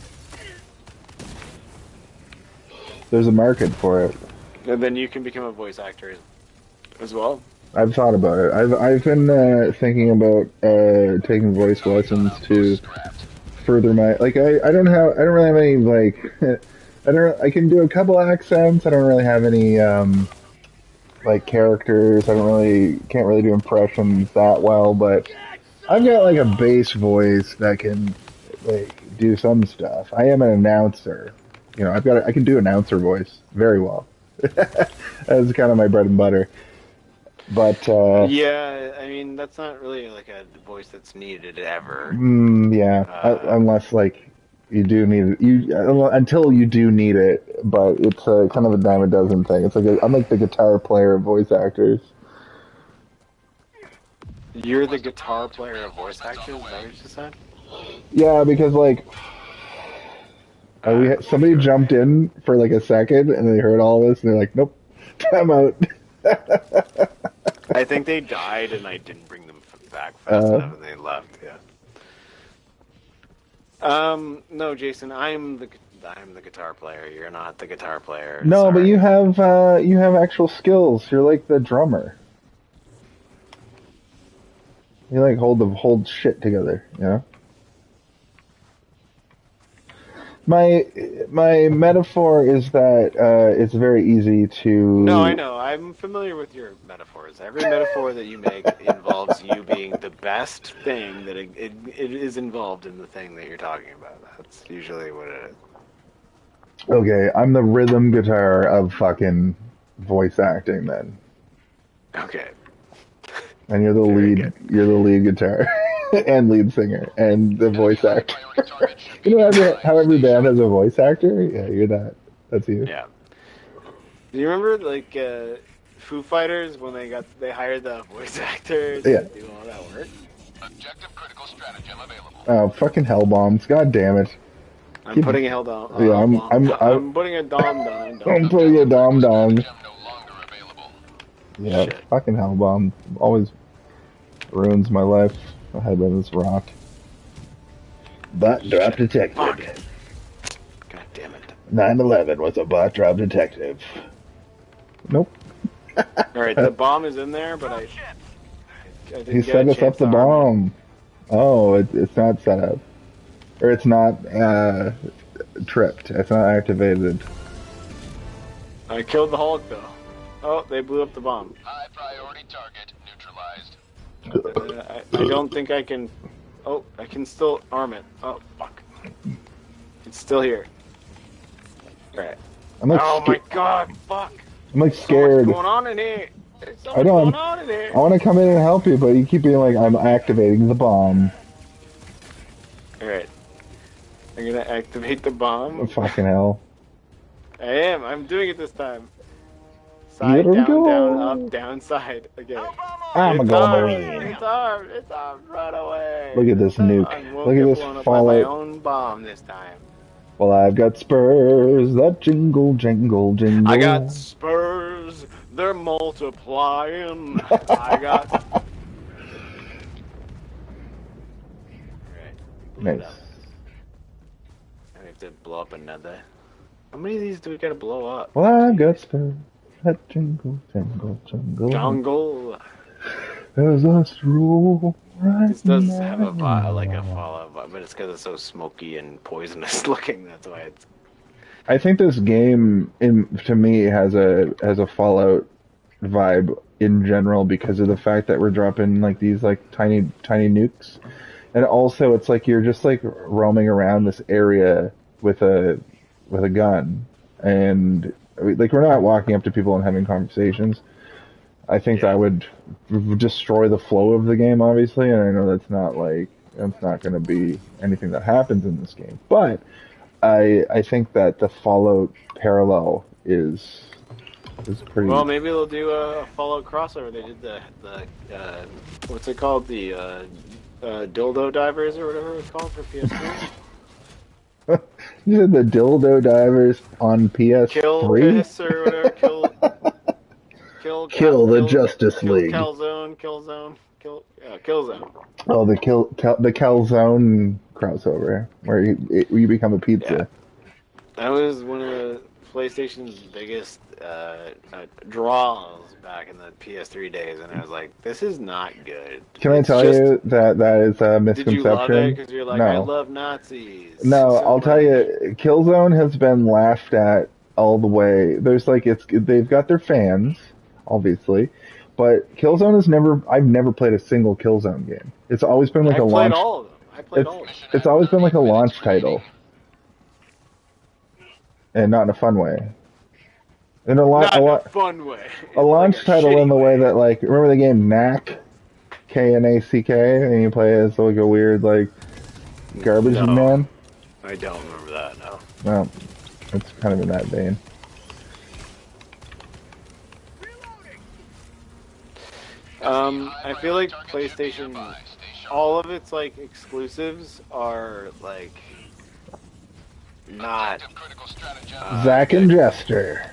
There's a market for it. And then you can become a voice actor as well. I've thought about it. I've been thinking about taking voice lessons to further my I don't really have any like I can do a couple accents. I don't really have any like characters. Can't really do impressions that well, but I've got like a bass voice that can like do some stuff. I am an announcer. I can do announcer voice very well. That's kind of my bread and butter. But Yeah, I mean that's not really like a voice that's needed ever. yeah, unless like you do need it, until you do need it. But it's kind of a dime a dozen thing. It's like I'm like the guitar player of voice actors. You're the guitar player of voice actors. Is that what you just said? Yeah, because like somebody jumped in for like a second and they heard all this and they're like, nope, I'm out. I think they died and I didn't bring them back fast enough and they left. Yeah. No, Jason, I'm the guitar player. You're not the guitar player. No, Sorry. but you have actual skills. You're like the drummer. You like hold shit together, My metaphor is that it's very easy to. No, I know. I'm familiar with your metaphors. Every metaphor that you make involves you being the best thing that it is involved in the thing that you're talking about. That's usually what it is. Okay, I'm the rhythm guitar of fucking voice acting then. Okay. And you're the Very lead. good. You're the lead guitar and lead singer and the voice actor. How every band has a voice actor? Yeah, you're that. That's you. Yeah. Do you remember like Foo Fighters when they hired the voice actors Yeah. to do all that work? Objective critical stratagem available. Oh, fucking hell bombs! God damn it! I'm putting a hell down. Yeah, I'm putting a dom down. I'm putting a dom down. Gem no longer available. Yeah, Shit. fucking hell bomb always ruins my life. I had been this rock. Bot drop detected. Fuck. God damn it. 9/11 was a bot drop detective. Nope. Alright, the bomb is in there, but I didn't He get set a us up chance the to arm bomb. Oh, it's not set up. Or it's not tripped. It's not activated. it. I killed the Hulk, though. Oh, they blew up the bomb. High priority target neutralized. I don't think I can... Oh, I can still arm it. Oh, fuck. It's still here. Alright. I'm like, Oh my god, fuck. I'm like So much scared. going on in here. There's so I much know, going on in here. I want to come in and help you, but you keep being like, I'm activating the bomb. Alright. I'm gonna activate the bomb. Fucking hell. I am. I'm doing it this time. Side, Let her down, go. down, up, down, side. Again. I'm It's going armed. away. It's armed. It's armed. Run away. Look at this nuke. I won't Look at get this blown up by my Fallout. own bomb this time. Well, I've got spurs that jingle, jingle, jingle. I got spurs. They're multiplying. I got... Alright. Nice. I have to blow up another. How many of these do we gotta blow up? Well, I've got spurs that jingle, jingle, jingle. Jungle. As us roll right This does have a now. like a Fallout vibe, but it's because it's so smoky and poisonous looking. That's why it's. I think this game, to me, has a Fallout vibe in general because of the fact that we're dropping like these like tiny nukes, and also it's like you're just like roaming around this area with a gun, and like we're not walking up to people and having conversations. I think that would destroy the flow of the game, obviously, and I know that's not going to be anything that happens in this game. But I think that the Fallout parallel is pretty. Well, maybe they'll do a Fallout crossover. They did the what's it called, the dildo divers or whatever it's called for PS3. You said the dildo divers on PS3. Kill this or whatever. Kill the Justice League. Killzone. Killzone. Oh, the Calzone crossover, where you become a pizza. Yeah. That was one of the PlayStation's biggest draws back in the PS3 days, and I was like, "This is not good." Can I tell you that is a misconception? Did you love it? Because you're like, No. I love Nazis. No, so I'll tell much. you, Killzone has been laughed at all the way. There's like they've got their fans, obviously, but Killzone I've never played a single Killzone game. It's always been like I a played launch. all of them. I played all of them. It's always been like a launch title, and not in a fun way. In a Not in a lot. fun way. A launch Like a title shitty in the way that, like, remember the game Knack? Knack, and you play as like a weird, like, garbage No. man? I don't remember that, no. Well, it's kind of in that vein. I feel like PlayStation, all of its, like, exclusives are, like, not... Zack and Jester.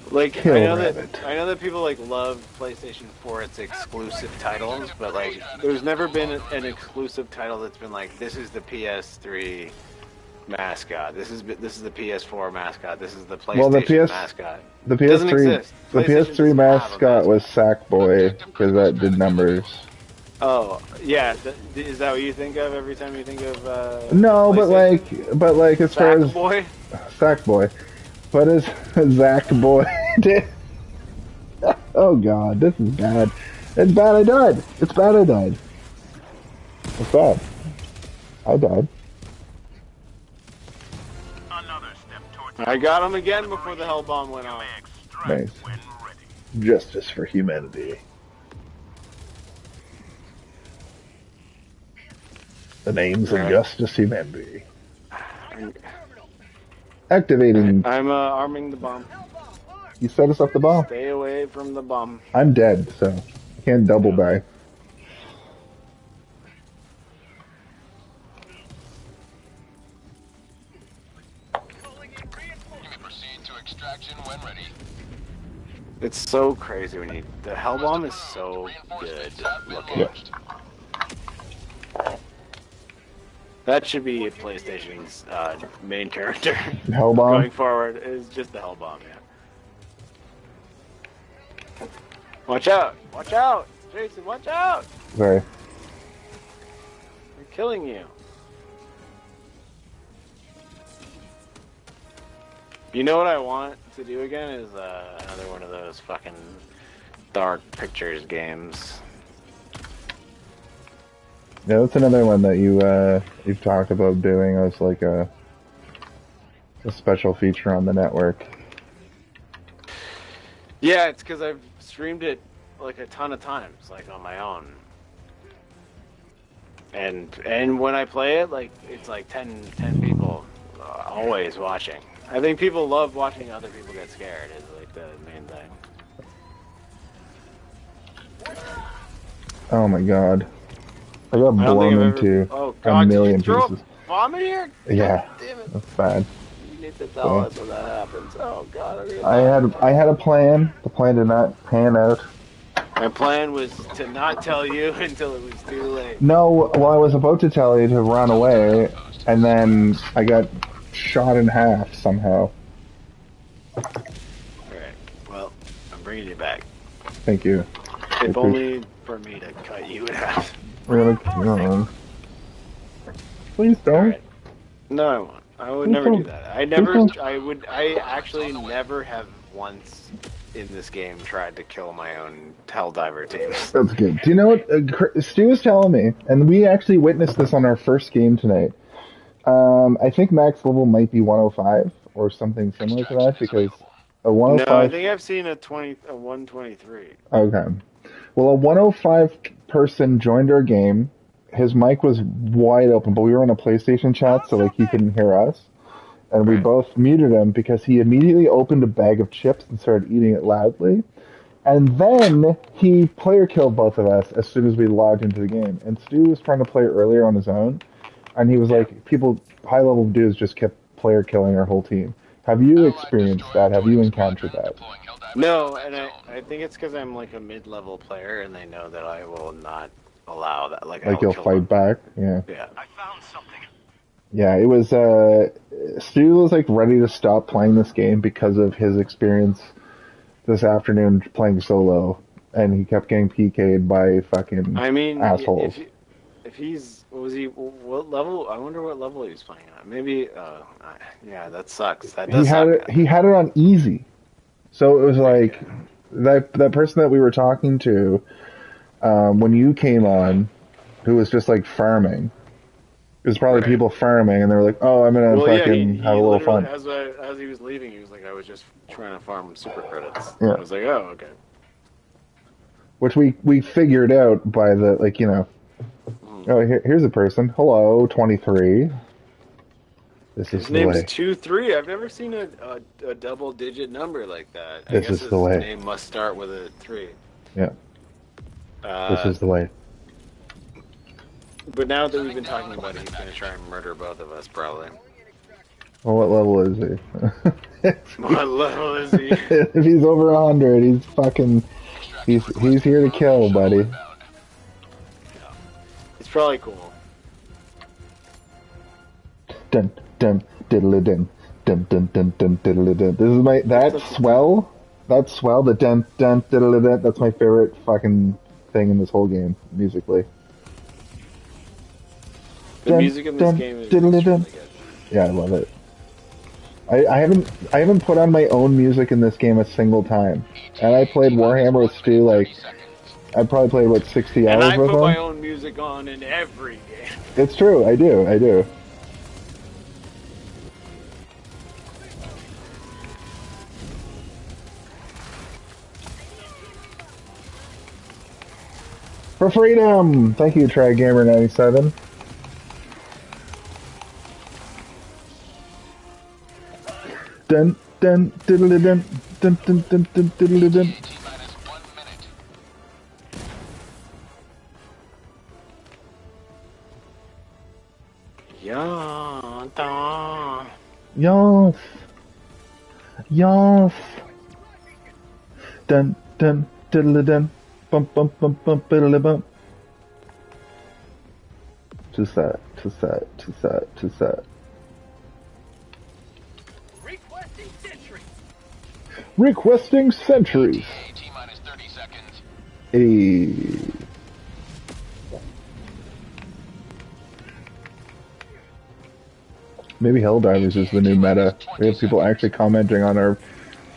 Like, Kill I know Rabbit. that people, like, love PlayStation for its exclusive titles, but, like, there's never been an exclusive title that's been like, this is the PS3 mascot, this is the PS4 mascot, this is the PlayStation mascot. The It doesn't PS3, exist. the PlayStation PS3 doesn't have a mascot was Sackboy, because that did numbers. Oh, yeah, is that what you think of every time you think of, No, but PlayStation? like, as far as Sackboy? Sackboy, but as Zack Boy did. Oh God, this is bad. It's bad. I died. It's bad. I died. It's bad. I died. I got him again before the hell bomb went off. Nice. Justice for humanity. The names of Justice Humanity. Activating. I'm arming the bomb. You set us up the bomb. Stay away from the bomb. I'm dead, so I can't double die. It's so crazy when you... The Hell Bomb is so good looking. Yeah. That should be PlayStation's main character Hellbomb? going forward. Is just the Hell Bomb, yeah. Watch out! Watch out! Jason, watch out! Sorry. They're killing you. You know what I want to do again is another one of those fucking dark pictures games. Yeah, that's another one that you've talked about doing as like a special feature on the network. Yeah, it's because I've streamed it like a ton of times, like on my own. And when I play it, like it's like 10 people always watching. I think people love watching other people get scared is like the main thing. Oh my god. I got I don't think blown I've ever... into Oh a god, million did you throw pieces. vomit here? Yeah, God damn it. that's bad. You need to tell us when that happens. Oh god, I'm gonna I had a plan. The plan did not pan out. My plan was to not tell you until it was too late. No, well, I was about to tell you to run away, and then I got shot in half somehow. Alright, well, I'm bringing you back. Thank you. If only for me to cut you in half. Really? No. Please don't. Alright. No, I won't. I would never do that. I actually never have once in this game tried to kill my own Helldiver teams. That's good. Do you know what Stu was telling me, and we actually witnessed this on our first game tonight. I think max level might be 105 or something similar to that because a 105. No, I think I've seen a 123. Okay. Well, a 105 person joined our game. His mic was wide open, but we were in a PlayStation chat, so like he couldn't hear us. And we both muted him because he immediately opened a bag of chips and started eating it loudly. And then he player killed both of us as soon as we logged into the game. And Stu was trying to play earlier on his own, and he was like, high level dudes just kept player killing our whole team. Have you experienced that? Have you encountered that? No, and I think it's because I'm like a mid-level player, and they know that I will not allow that. Like you'll fight back? Yeah. Yeah. I found something. Yeah, it was, Stu was like ready to stop playing this game because of his experience this afternoon playing solo, and he kept getting PK'd by fucking assholes. If he's, what level? I wonder what level he's playing at. Maybe, yeah, that sucks. That does suck. He had it on easy. So it was like, that person that we were talking to, when you came on, who was just like farming, it was probably people farming, and they were like, oh, I'm gonna fucking have a little fun. As he was leaving, he was like, I was just trying to farm super credits. Yeah. I was like, oh, okay. Which we figured out by the, like, you know, oh, here's a person. Hello, 23. His name's 23. I've never seen a double-digit number like that. I guess his name must start with a 3. Yeah. This is the way. But now that we've been talking about it, he's going to try and murder both of us, probably. Well, what level is he? What level is he? If he's over 100, he's fucking... He's here to kill, buddy. It's probably cool. Dun dun diddly dun dun dun dun dun diddly dun. This is that swell, the dun dun diddly dun. That's my favorite fucking thing in this whole game, musically. The music in this game is really good. Yeah, I love it. I haven't put on my own music in this game a single time, and I played Warhammer with Stu like I probably played about 60 hours with him. And I put my own music on in every game. It's true, I do. For freedom! Thank you, TryGamer97. Dun dun diddly dun dun dun dun dun diddly dun. Yes. Dun dun diddle dun. Bump bump bump bump biddle bump. Just that. Requesting sentries. T-minus 30 seconds. Hey. Maybe Helldivers is the new meta. We have people actually commenting on our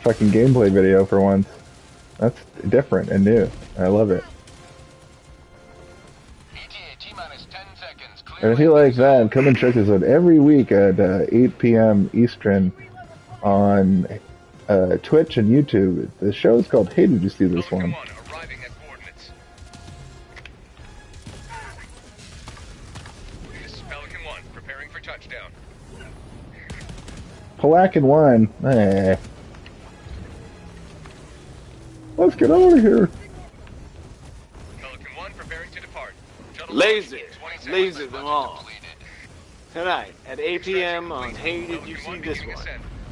fucking gameplay video for once. That's different and new. I love it. T-minus 10 seconds. And if you like that, come and check us out every week at 8 p.m. Eastern on Twitch and YouTube. The show is called Hey, Did You See This One? Arriving at coordinates. This is Pelican 1, preparing for touchdown. Palakin 1. Let's get out of here. Pelican 1, preparing to depart. Laser them all. Tonight at 8 p.m. on Hey, Did You See This One?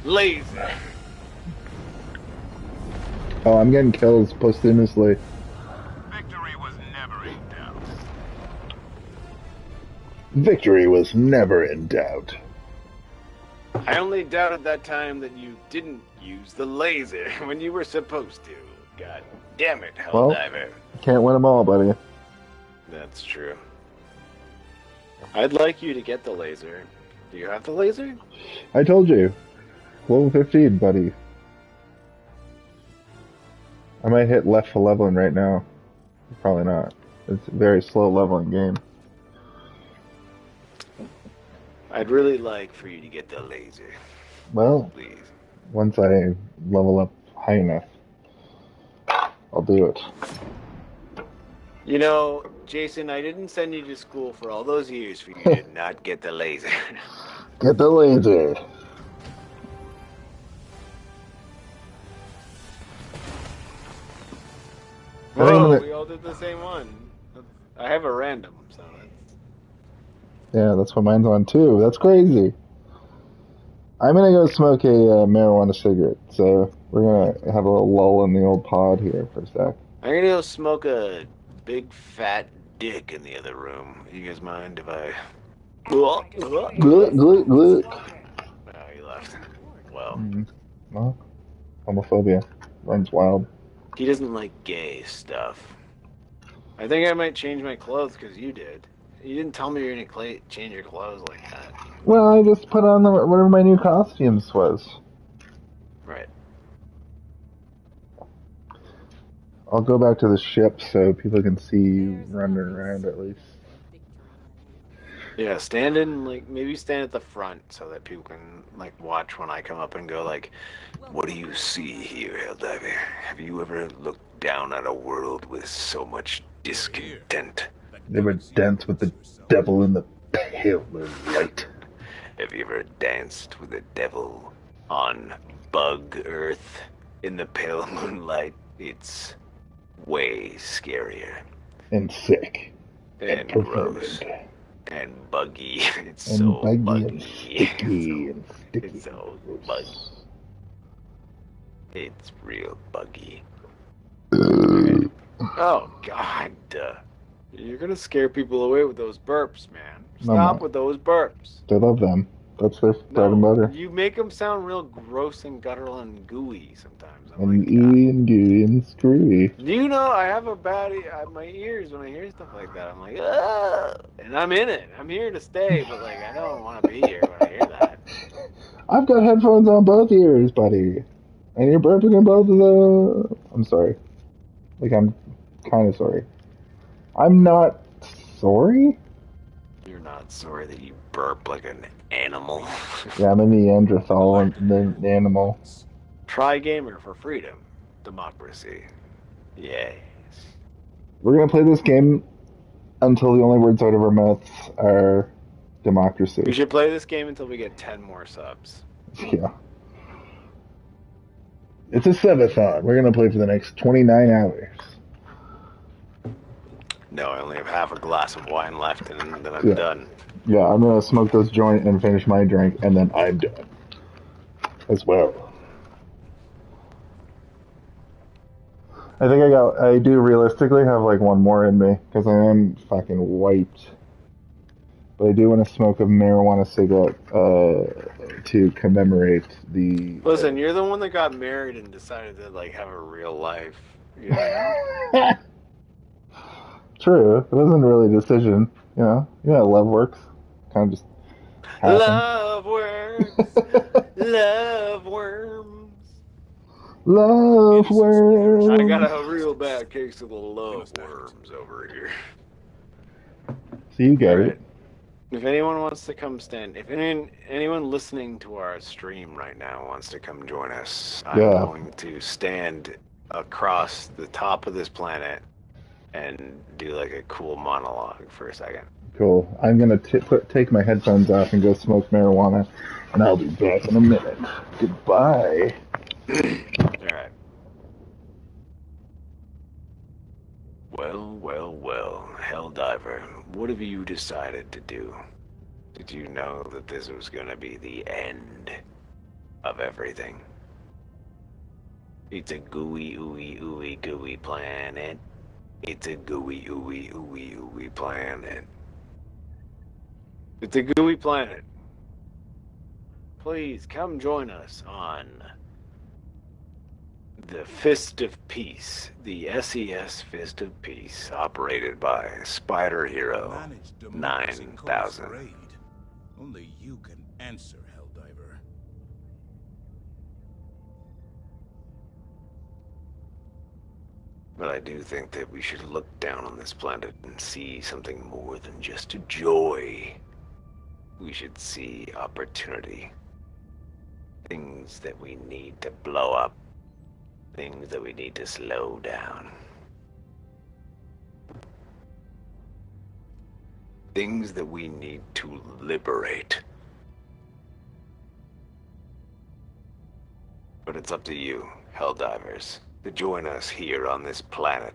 Laser. Oh, I'm getting kills posthumously. Victory was never in doubt. Victory was never in doubt. I only doubted that time that you didn't use the laser when you were supposed to. God damn it, Helldiver. Can't win them all, buddy. That's true. I'd like you to get the laser. Do you have the laser? I told you. Level 15, buddy. I might hit left for leveling right now. Probably not. It's a very slow leveling game. I'd really like for you to get the laser. Well, Please. once I level up high enough, I'll do it. You know, Jason, I didn't send you to school for all those years for you to not get the laser. Get the laser. Whoa, we all did the same one. I have a random, so that's... Yeah, that's what mine's on too. That's crazy. I'm gonna go smoke a marijuana cigarette, so we're gonna have a little lull in the old pod here for a sec. I'm gonna go smoke a big fat dick in the other room. You guys mind if I... Gluck, gluck, gluck. Oh, he left. Well, Well, homophobia runs wild. he doesn't like gay stuff. I think I might change my clothes because you did. You didn't tell me you're gonna change your clothes like that. Well, I just put on whatever my new costumes was. Right. I'll go back to the ship so people can see you running around at least. Yeah, stand in, like, maybe stand at the front so that people can, like, watch when I come up and go, like, what do you see here, Helldiver? Have you ever looked down at a world with so much discontent? They were dance with the devil in the pale moonlight. Have you ever danced with the devil on Bug Earth in the pale moonlight? It's way scarier. And sick. And perverted. gross. And buggy. It's And so buggy buggy. and sticky and sticky. It's so buggy. It's real buggy. Oh, God. You're gonna scare people away with those burps, man. No, Stop man. with those burps. They love them. That's their bread and butter. You make them sound real gross and guttural and gooey sometimes. I'm And like, ooey and gooey and screwy. do you know I have a bad my ears when I hear stuff like that? I'm like, ugh. And I'm in it. I'm here to stay, but like I don't want to be here when I hear that. I've got headphones on both ears, buddy. And you're burping in both of the... I'm sorry. Like, I'm kind of sorry. I'm not sorry? You're not sorry that you burp like an animal. Yeah, I'm a Neanderthal and the animal. Try gamer for freedom, democracy. Yes. We're gonna play this game until the only words out of our mouths are democracy. We should play this game until we get 10 more subs. Yeah. It's a subathon. We're gonna play for the next 29 hours. No, I only have half a glass of wine left, and then I'm Yeah. done. Yeah, I'm gonna smoke this joint and finish my drink, and then I'm done. As well. I think I do realistically have like one more in me because I am fucking wiped. But I do want to smoke a marijuana cigarette to commemorate the. Listen, you're the one that got married and decided to like have a real life. You know? True, it wasn't really a decision. You know how love works. Kind of just happened. Love works. Love worms. Love worms. I got a real bad case of the love worms over here. So you get All right. it. If anyone wants to come stand, if anyone listening to our stream right now wants to come join us, I'm Yeah. going to stand across the top of this planet and do like a cool monologue for a second. Cool. I'm gonna take my headphones off and go smoke marijuana, and I'll be back in a minute. Goodbye. All right. Well, Helldiver, what have you decided to do? Did you know that this was going to be the end of everything? It's a gooey, ooey, ooey, gooey planet. It's a gooey, ooey, ooey, ooey planet. It's a gooey planet. Please come join us on the Fist of Peace, the SES Fist of Peace, operated by Spider Hero 9000. Only you can answer, Helldiver. But I do think that we should look down on this planet and see something more than just joy. We should see opportunity. Things that we need to blow up. Things that we need to slow down. Things that we need to liberate. But it's up to you, Helldivers, to join us here on this planet.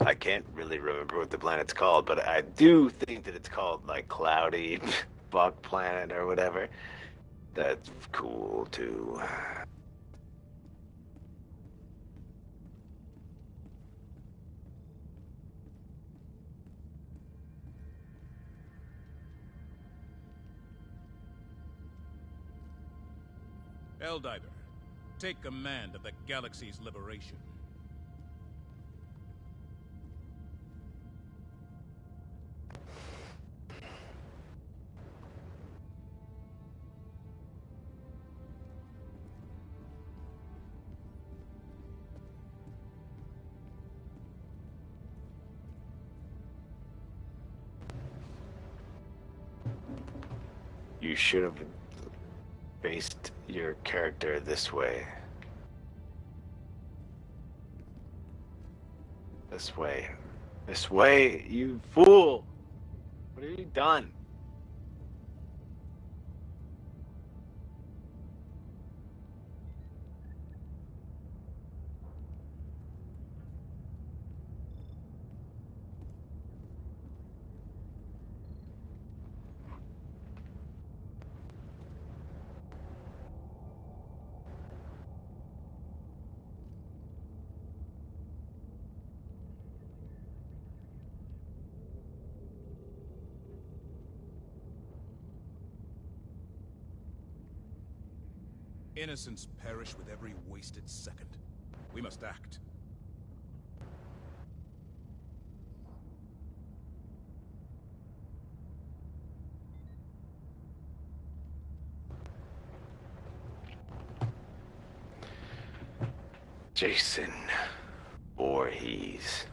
I can't really remember what the planet's called, but I do think that it's called, like, Cloudy Buck Planet or whatever. That's cool, too. Helldiver, take command of the galaxy's liberation. You should have based your character this way. This way. This way, you fool! What have you done? Innocents perish with every wasted second. We must act. Jason Voorhees.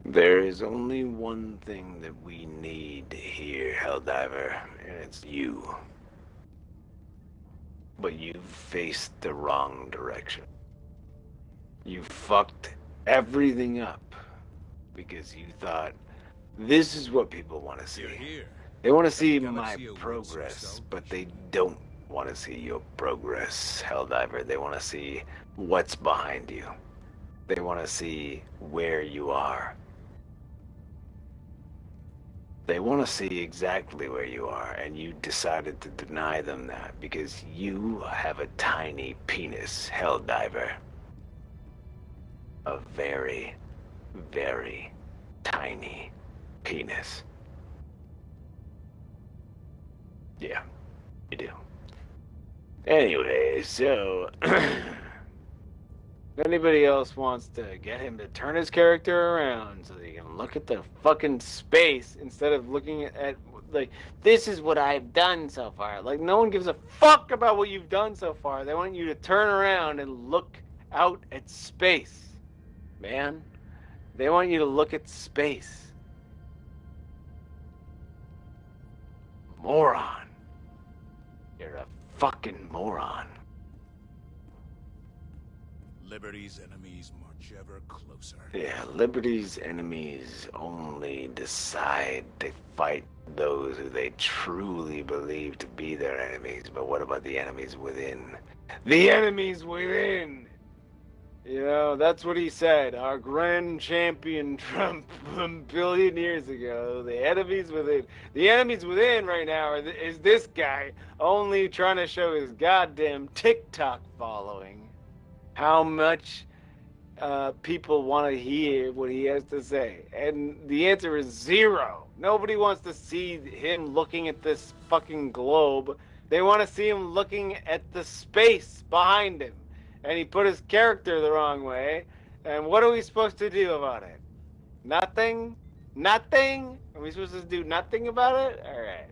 There is only one thing that we need here, Helldiver, and it's you. But you've faced the wrong direction. You fucked everything up because you thought this is what people want to see. You're here. They want to see The my galaxy awaits your progress, but they salvation. don't want to see your progress, Helldiver. They want to see what's behind you. They want to see where you are. They want to see exactly where you are, and you decided to deny them that because you have a tiny penis, Helldiver. A very, very tiny penis. Yeah, you do. Anyway, so if anybody else wants to get him to turn his character around so that he can look at the fucking space instead of looking at, like, this is what I've done so far. Like, no one gives a fuck about what you've done so far. They want you to turn around and look out at space, man. They want you to look at space. Moron. You're a fucking moron. Liberty's enemies march ever closer. Yeah, Liberty's enemies only decide to fight those who they truly believe to be their enemies. But what about the enemies within? The enemies within! You know, that's what he said. Our grand champion Trump a billion years ago. The enemies within. The enemies within right now is this guy only trying to show his goddamn TikTok following how much people want to hear what he has to say. And the answer is zero. Nobody wants to see him looking at this fucking globe. They want to see him looking at the space behind him. And he put his character the wrong way. And what are we supposed to do about it? Nothing? Nothing? Are we supposed to do nothing about it? Alright.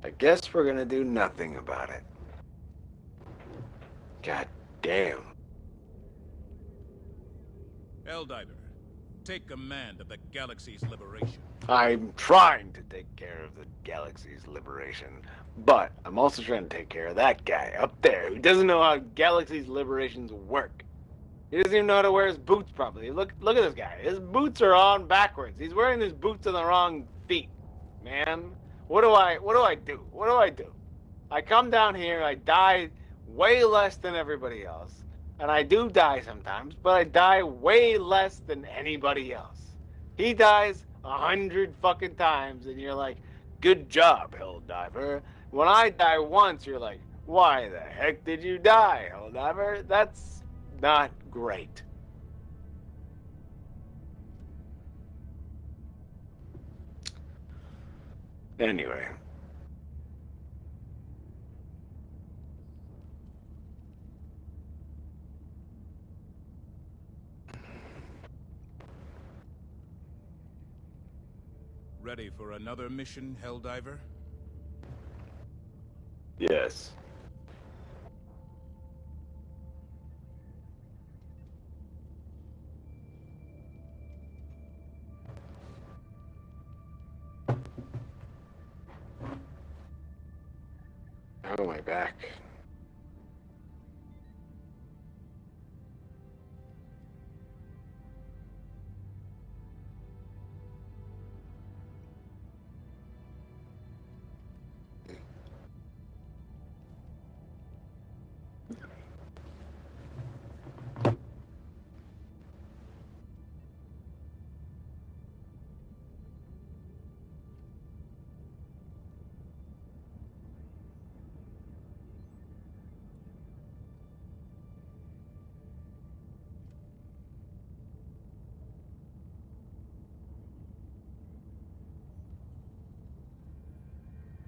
I guess we're gonna do nothing about it. God damn. Helldiver, take command of the galaxy's liberation. I'm trying to take care of the galaxy's liberation, but I'm also trying to take care of that guy up there who doesn't know how galaxy's liberations work. He doesn't even know how to wear his boots properly. Look at this guy. His boots are on backwards. He's wearing his boots on the wrong feet, man. What do I do? What do I do? I come down here, I die way less than everybody else. And I do die sometimes, but I die way less than anybody else. He dies 100 fucking times, and you're like, good job, Helldiver. When I die once, you're like, why the heck did you die, Helldiver? That's not great. Anyway. Ready for another mission, Helldiver? Yes. Oh, my back.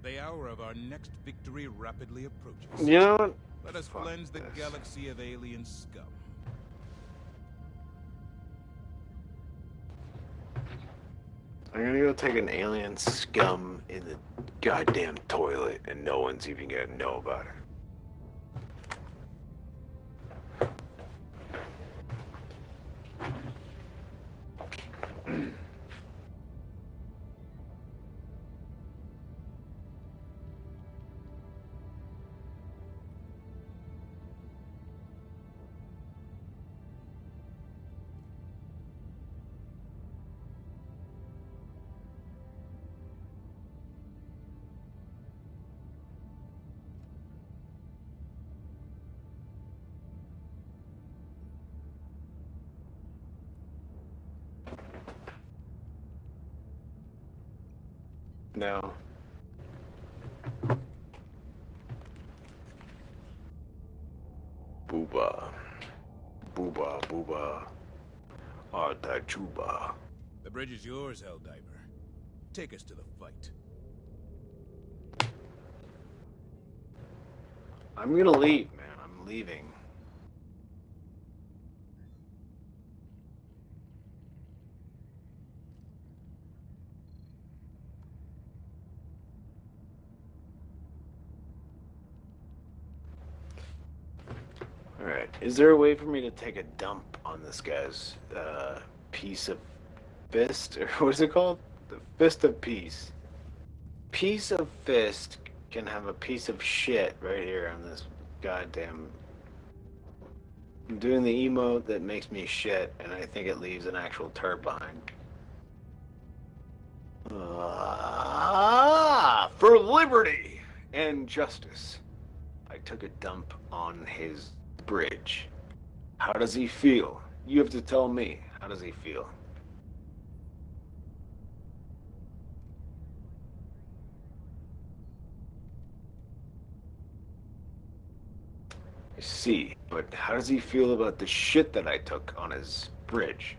The hour of our next victory rapidly approaches. You know what? Let us Fuck cleanse the this. galaxy of alien scum. I'm gonna go take an alien scum in the goddamn toilet, and no one's even gonna know about it. No. Booba. Booba, booba. Arta chuba. The bridge is yours, Helldiver. Take us to the fight. I'm gonna leave, man. I'm leaving. Alright, is there a way for me to take a dump on this guy's piece of fist? Or what is it called? The fist of peace. Piece of fist can have a piece of shit right here on this goddamn... I'm doing the emote that makes me shit, and I think it leaves an actual turd behind. For liberty and justice, I took a dump on his bridge. How does he feel? You have to tell me. How does he feel? I see, but how does he feel about the shit that I took on his bridge?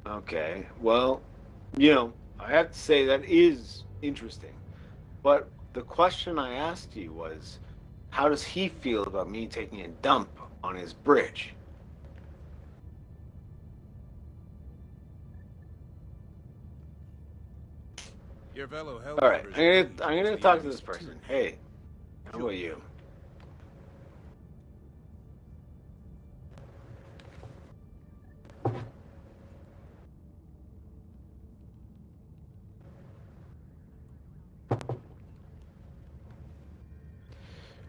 Okay, well, I have to say that is interesting. But the question I asked you was, how does he feel about me taking a dump on his bridge? Your fellow All right, Helldivers. I'm gonna talk to this person. Hey, how about you?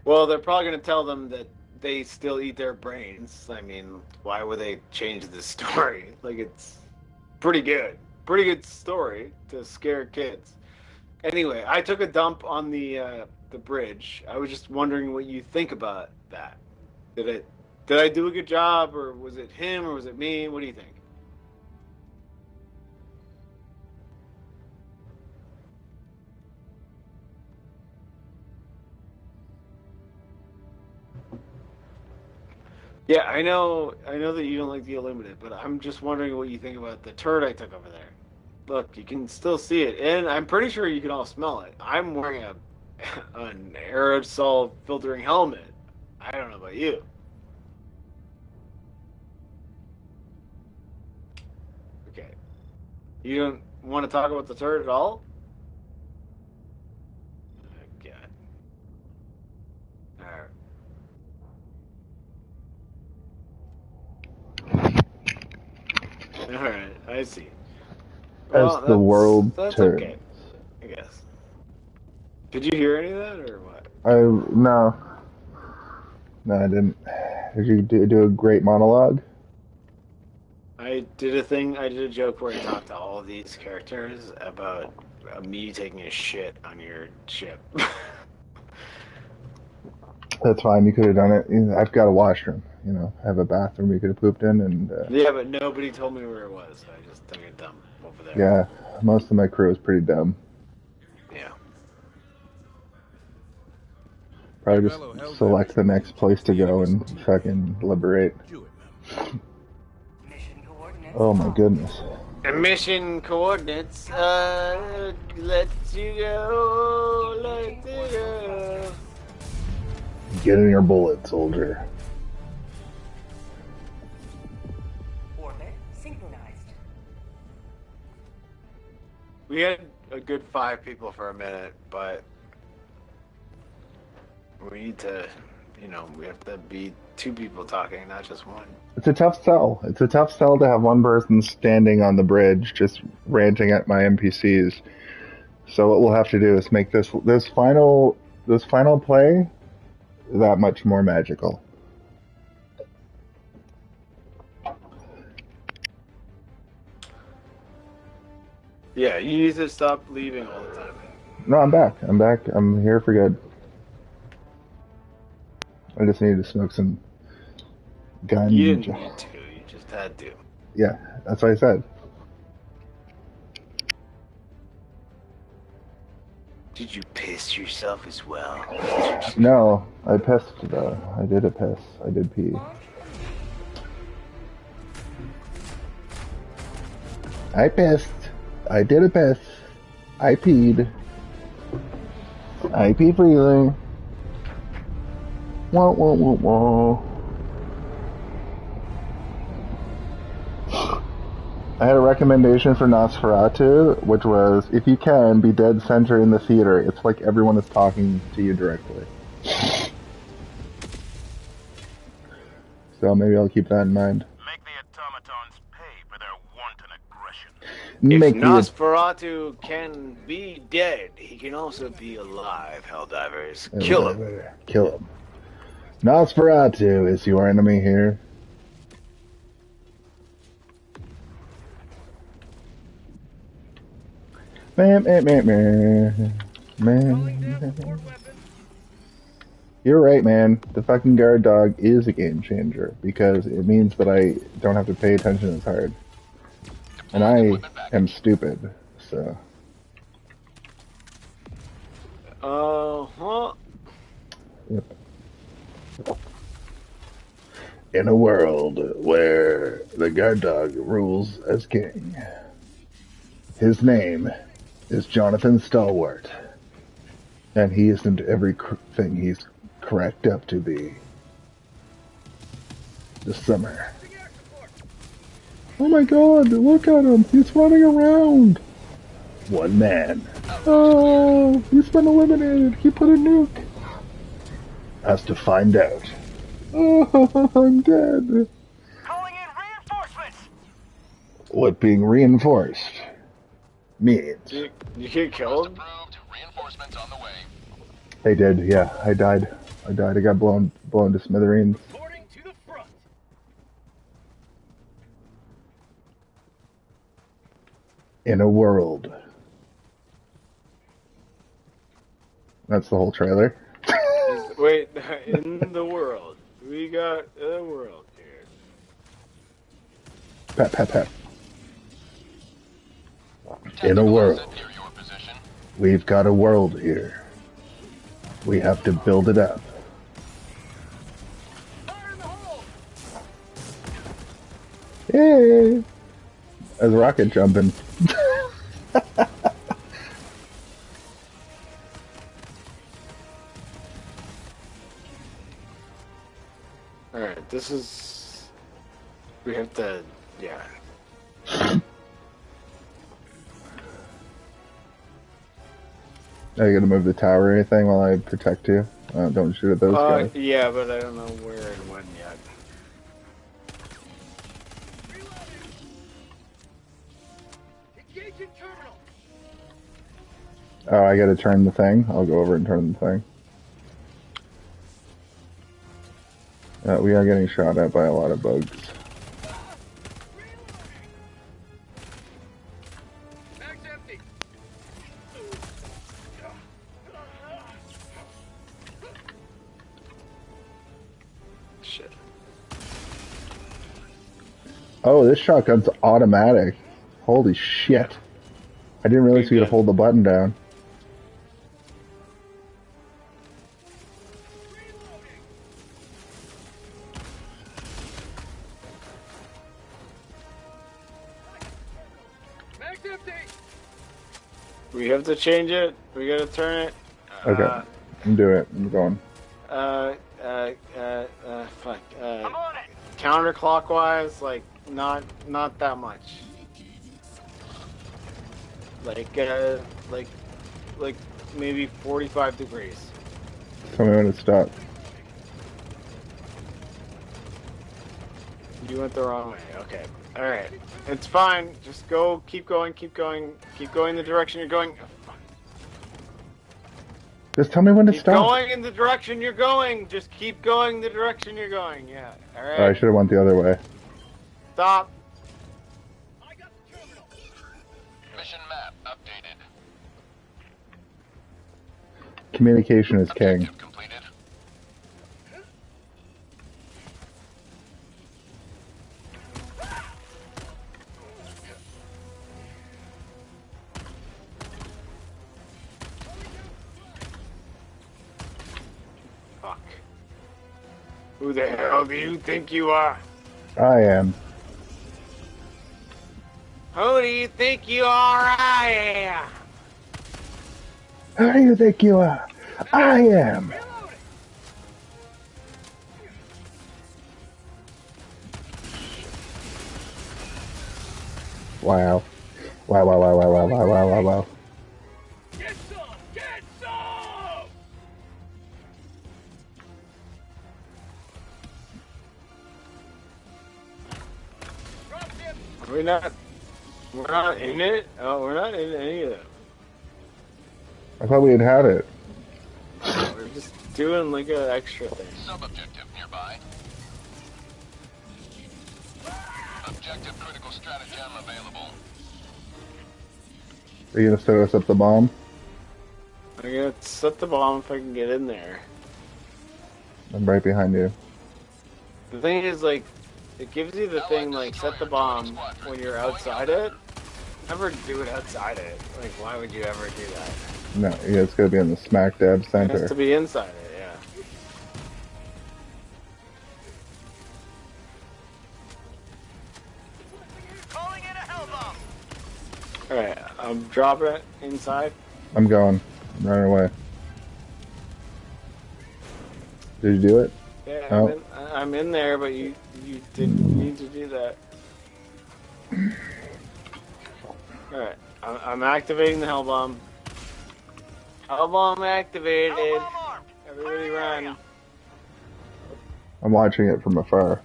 Well, they're probably going to tell them that they still eat their brains. I mean, why would they change the story? Like, it's pretty good. Pretty good story to scare kids. Anyway, I took a dump on the bridge. I was just wondering what you think about that. Did I do a good job, or was it him, or was it me? What do you think? Yeah, I know that you don't like the Illuminate, but I'm just wondering what you think about the turd I took over there. Look, you can still see it, and I'm pretty sure you can all smell it. I'm wearing an aerosol filtering helmet. I don't know about you. Okay. You don't want to talk about the turd at all? Oh, God. Alright, I see. As the world that's turns. okay, I guess. Did you hear any of that, or what? No, I didn't. Did you do a great monologue? I did a joke where I talked to all of these characters about me taking a shit on your ship. That's fine. You could have done it. I've got a washroom. I have a bathroom you could have pooped in, and Yeah, but nobody told me where it was, so I just took a dump over there. yeah, most of my crew is pretty dumb. Yeah. Probably just select the next place to go and fucking liberate. Oh my goodness. Mission coordinates, let's you go, let's you go. Get in your bullet, soldier. Orbit synchronized. We had a good 5 people for a minute, but we need to, we have to be 2 people talking, not just 1. It's a tough sell. It's a tough sell to have one person standing on the bridge just ranting at my NPCs. So what we'll have to do is make this final play that much more magical. Yeah, you need to stop leaving all the time. No, I'm back. I'm back. I'm here for good. I just needed to smoke some ganja. You didn't need to. You just had to. Yeah, that's what I said. Did you piss yourself as well? No, I pissed though. I did a piss. I did pee. I pissed. I did a piss. I peed. I pee freely. Wah, wah, wah, wah. I had a recommendation for Nosferatu, which was, if you can, be dead center in the theater. It's like everyone is talking to you directly. So maybe I'll keep that in mind. Make the automatons pay for their wanton aggression. If Make the Nosferatu can be dead, he can also be alive, Helldivers. Kill him. Kill him. Nosferatu is your enemy here. Man. You're right, man. The fucking guard dog is a game changer because it means that I don't have to pay attention as hard. And I am stupid, so. Uh-huh. Yep. In a world where the guard dog rules as king, his name is Jonathan Stalwart, and he isn't everything he's cracked up to be. This summer. Oh my god, look at him! He's running around! One man. Oh, he's been eliminated! He put a nuke! Has to find out. Oh, I'm dead! Calling in reinforcements! What being reinforced means. You get killed? Approved. Reinforcements on the way. They did, yeah. I died. I got blown to smithereens. Reporting to the front. In a world. That's the whole trailer. Wait, in the world. We got a world here. Pat, pat, pat. In a world. We've got a world here. We have to build it up. Hey! There's a rocket jumping. Alright, this is... We have to... Yeah. Are you gonna move the tower or anything while I protect you? Don't shoot at those guys. Yeah, but I don't know where and when yet. Engaging terminal. Oh, I gotta turn the thing? I'll go over and turn the thing. We are getting shot at by a lot of bugs. Mag's empty. Shit. Oh, this shotgun's automatic. Holy shit. I didn't realize you could hold the button down. Mag's empty. We have to change it. We gotta turn it. Okay. I'm doing it. I'm going. Fuck. I'm on it. Counterclockwise, like, not that much. Like maybe 45 degrees. Tell me when to stop. You went the wrong way. Okay. Alright. It's fine. Just go. Keep going. Keep going. Keep going the direction you're going. Oh, fuck. Just tell me when to Keep stop. going in the direction you're going. Just keep going the direction you're going. Yeah. Alright. Oh, I should have went the other way. Stop. I got the terminal. Mission map. Communication is king. Objective completed. Fuck. Who the hell do you think you are? I am. Who do you think you are? I am. Who do you think you are? I am. Wow. Wow, wow, wow, wow, wow, wow, wow, wow, wow. Get some! Get some! Drop him! We're not in it? Oh, we're not in any of them. I thought we had it. We're just doing like an extra thing. Sub-objective nearby. Objective critical stratagem available. Are you gonna set us up the bomb? I'm gonna set the bomb if I can get in there. I'm right behind you. The thing is, like, it gives you the thing, like, set the bomb when you're outside it. Never do it outside it. Like, why would you ever do that? No, yeah, it's gonna be in the smack dab It has center. to be inside it, yeah. Calling in a hell bomb. Alright, I'm dropping it inside. I'm going. I'm running away. Did you do it? Yeah, Oh. I'm in there, but you didn't need to do that. Alright, I'm activating the hell bomb. Hell bomb activated. Hell bomb armed. Everybody run. I'm watching it from afar.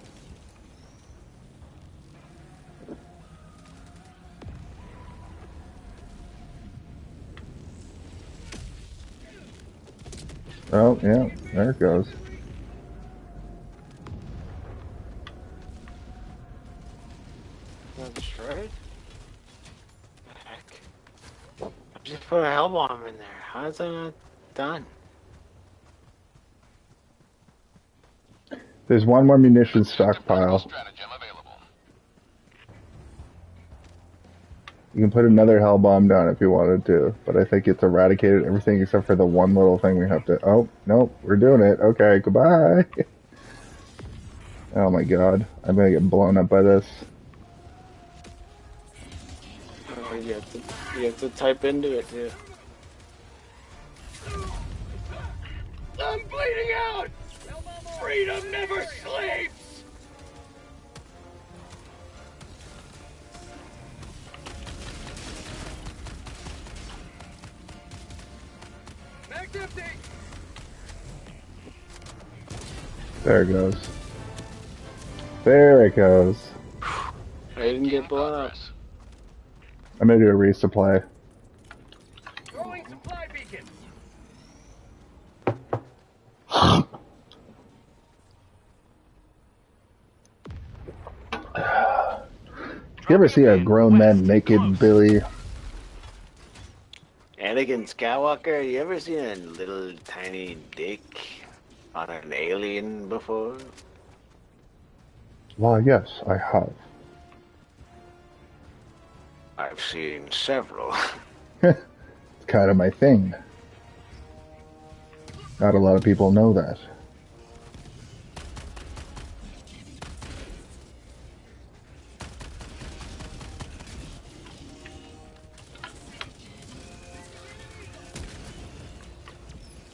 Oh, yeah, there it goes. Not destroyed? What the heck? I just put a hell bomb in there. How is that not done? There's one more munitions stockpile. Stratagem available. You can put another hell bomb down if you wanted to, but I think it's eradicated everything except for the one little thing we have to. Oh, nope, we're doing it. Okay, goodbye. Oh my god, I'm gonna get blown up by this. Oh, you have to type into it too. I'm bleeding out! Freedom never sleeps! Mag's empty! There it goes. There it goes. I didn't get blown up. I'm gonna do a resupply. Throwing supply beacon! You ever see a grown man naked, Billy? Anakin Skywalker, you ever seen a little tiny dick on an alien before? Well, yes, I have. I've seen several. It's kind of my thing. Not a lot of people know that.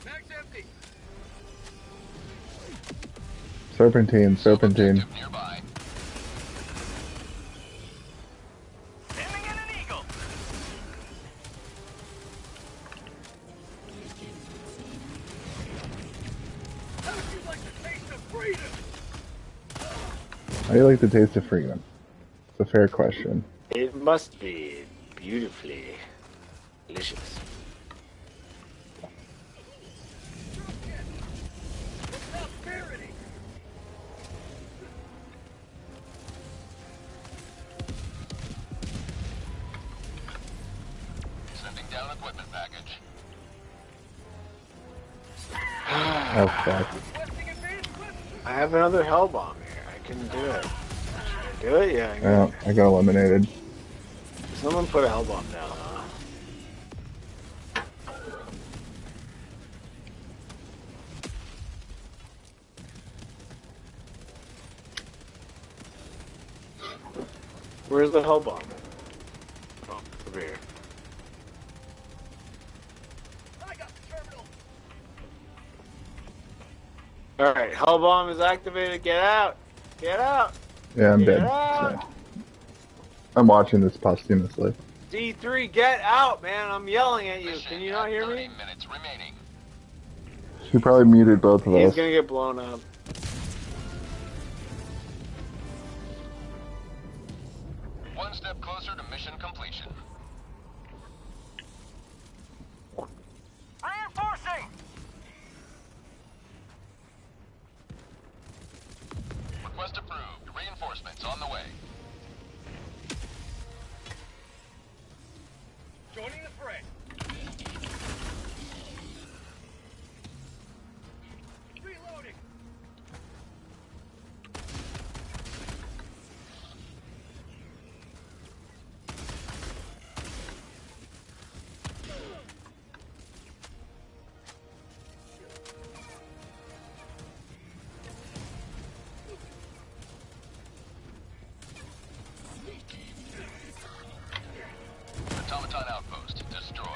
Mag's empty! Serpentine, serpentine. Objective nearby. Sending in an eagle! How would you like the taste of freedom? How do you like the taste of freedom? It's a fair question. It must be beautifully delicious. Prosperity! Sending down equipment package. Oh fuck. I have another hell bomb here. I can do it. Should I do it? Yeah, I Yeah, can. I got eliminated. Someone put a hell bomb down, huh? Where's the hell bomb? Oh, over here. Alright, hell bomb is activated. Get out! Get out! Yeah, I'm Get dead. out! So. I'm watching this posthumously. D3, get out, man! I'm yelling at you. Can you not hear me? Minutes remaining. He probably muted both of He's us. gonna get blown up. One step closer to mission completion. Reinforcing! Request approved. Reinforcements on the way. Joining the fray. Reloading. Automaton outpost destroyed.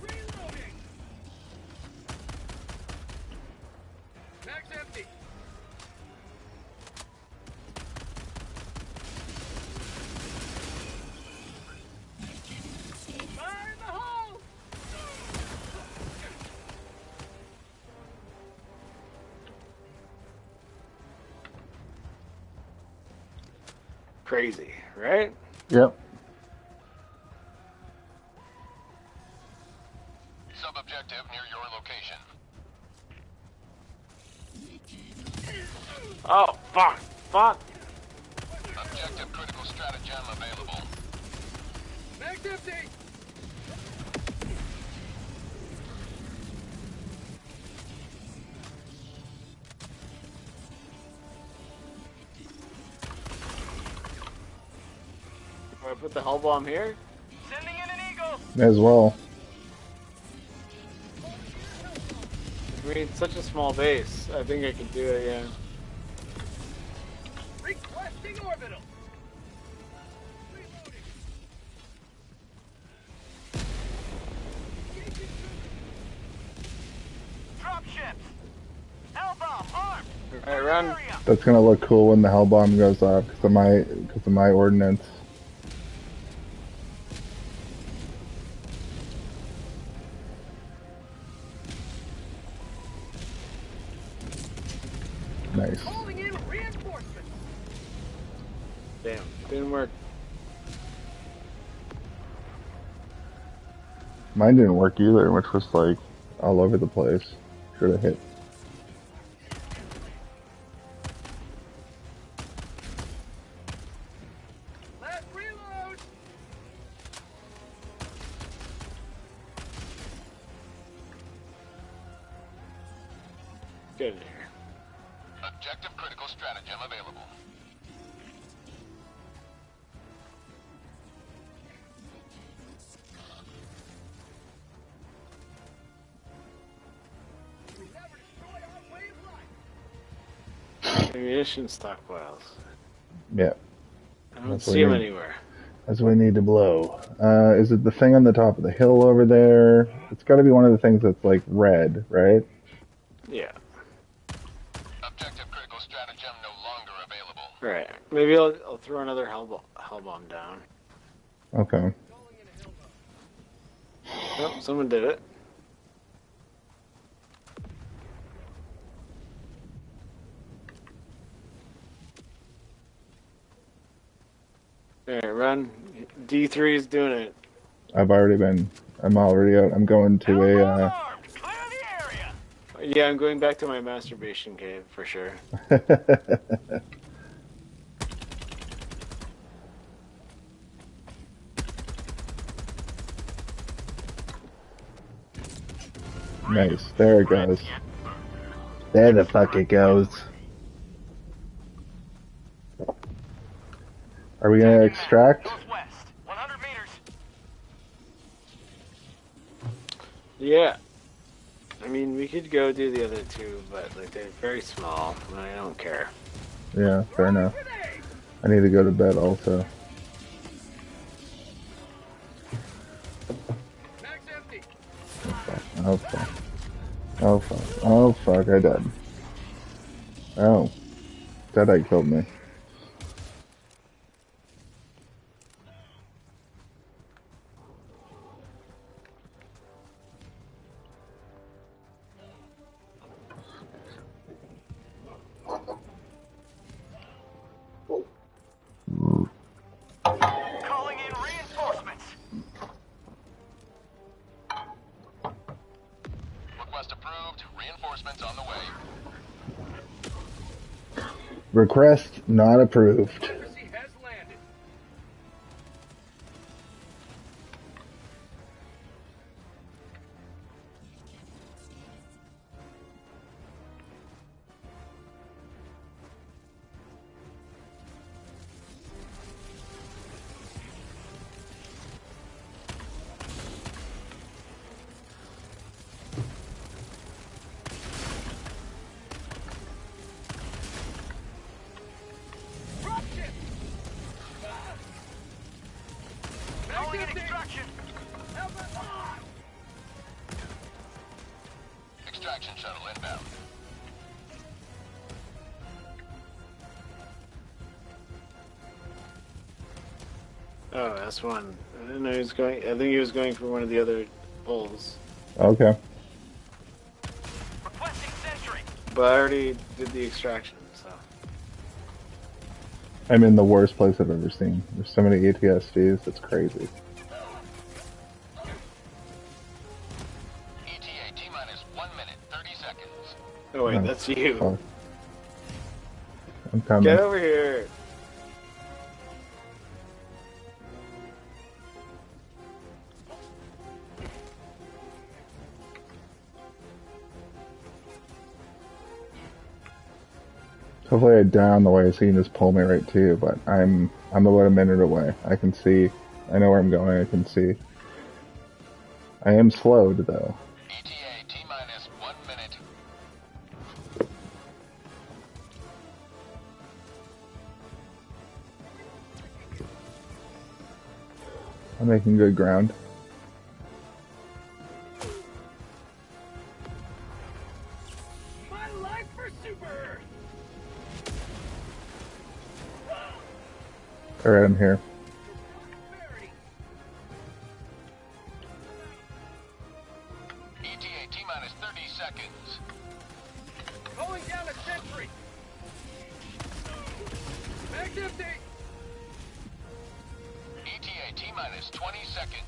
Reloading. Mag's empty. Fire in the hole! Crazy, right? Yep. Sub-objective near your location. Oh, fuck! Fuck! Objective critical stratagem available. Mag's empty! Do I put the hell bomb here? Sending in an eagle! As well. I mean, it's such a small base. I think I can do it, yeah. Requesting orbital! Drop ships! Hellbomb armed! Alright, run. That's gonna look cool when the hell bomb goes off because of my ordnance. Nice. Calling in reinforcements! Damn, didn't work. Mine didn't work either, which was like all over the place. Should have hit. Last reload! Get in here. Objective critical stratagem available. We never destroy our way of life! Ammunition stockpiles. Yeah. I don't That's see them weird. anywhere. That's what we need to blow. Is it the thing on the top of the hill over there? It's got to be one of the things that's like red, right? Yeah. Objective critical stratagem no longer available. Right. Maybe I'll throw another hell bomb down. Okay. Nope, someone did it. Alright, run. D3 is doing it. I'm already out. I'm going to a, Yeah, I'm going back to my masturbation cave for sure. Nice. There it goes. There the fuck it goes. Are we gonna extract? Yeah. I mean, we could go do the other two, but like they're very small, and I don't care. Yeah, fair enough. I need to go to bed also. Oh fuck. Oh fuck. Oh fuck, I died. Oh. Deadeye killed me. Calling in reinforcements. Request approved. Reinforcements on the way. Request not approved. Democracy has landed. Dropship. Calling in extraction. Help us on. Extraction shuttle inbound. Oh, that's one. I didn't know he was going. I think he was going for one of the other poles. Okay. Requesting sentry. But I already did the extraction, so. I'm in the worst place I've ever seen. There's so many ATSGs, it's crazy. ETA T-minus 1 minute, 30 seconds. Oh wait, Oh, that's you. fuck. I'm coming. Get over here. Hopefully I die on the way so you can just pull me right to you, but I'm about a minute away. I can see. I know where I'm going, I can see. I am slowed though. ETA T-minus 1 minute. I'm making good ground. My life for Super. Alright, I'm here. Prosperity. ETA T-minus 30 seconds. Calling down a sentry. Mag's empty. ETA T-minus 20 seconds.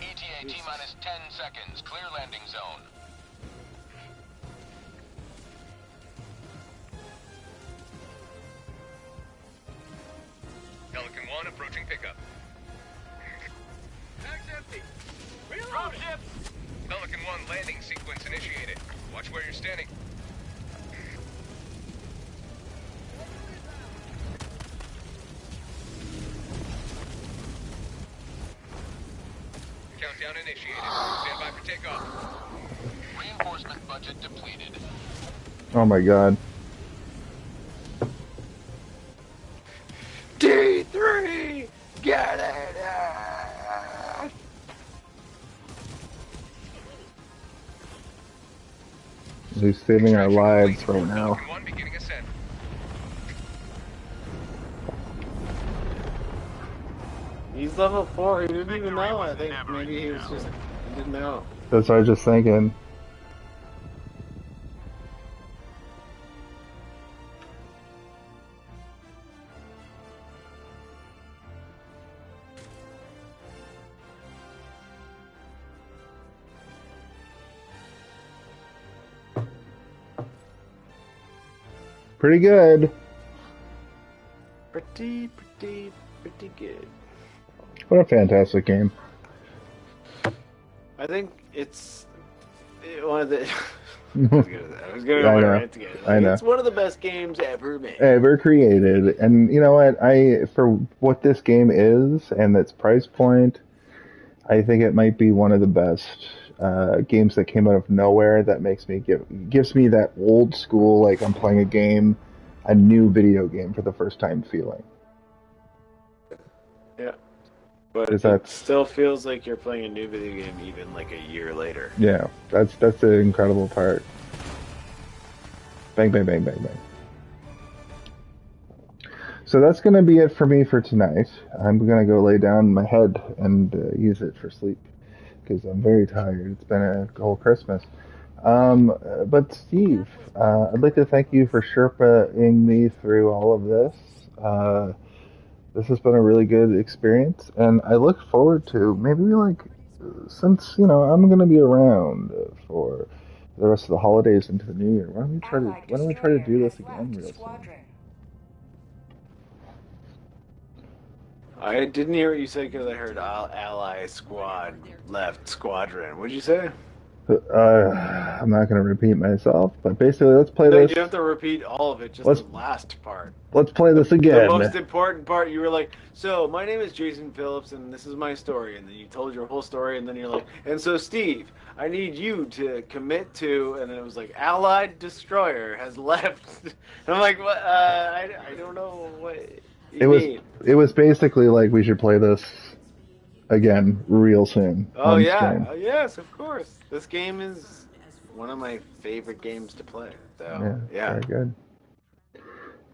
ETA T-minus 10 seconds. Clear landing zone. Pelican 1 approaching pickup. Mag's empty. Dropship. Pelican 1 landing sequence initiated. Watch where you're standing. Countdown initiated. Stand by for takeoff. Reinforcement budget depleted. Oh my god. D3, get it! He's saving our lives right now. Pelican 1 beginning ascent. He's level 4. He didn't even know. I think maybe he was just. He didn't know. That's what I was just thinking. Pretty good. Pretty good. What a fantastic game. I think it's one of the. I was gonna go I my know. rant again. I know. It's one of the best games ever made. Ever created. And you know what? For what this game is and its price point, I think it might be one of the best games that came out of nowhere that gives me that old school, like I'm playing a new video game for the first time feeling. Yeah. But it still feels like you're playing a new video game even like a year later. Yeah, that's the incredible part. Bang, bang, bang, bang, bang. So that's going to be it for me for tonight. I'm going to go lay down my head and use it for sleep because I'm very tired. It's been a whole Christmas. But Steve, I'd like to thank you for Sherpaing me through all of this. This has been a really good experience, and I look forward to since I'm going to be around for the rest of the holidays into the new year. Why don't we try to do this again real soon? I didn't hear what you said because I heard Ally Squad left Squadron. What'd you say? I'm not going to repeat myself, but basically, let's play No, this. you don't have to repeat all of it, just the last part. Let's play this again. The most important part, you were like, so, my name is Jason Phillips, and this is my story, and then you told your whole story, and then you're like, and so, Steve, I need you to commit to, and then it was like, Allied Destroyer has left. And I'm like, what? I don't know what you mean. It was basically like we should play this again real soon. Oh, yeah. Yes, of course. This game is one of my favorite games to play. So, yeah. Very good.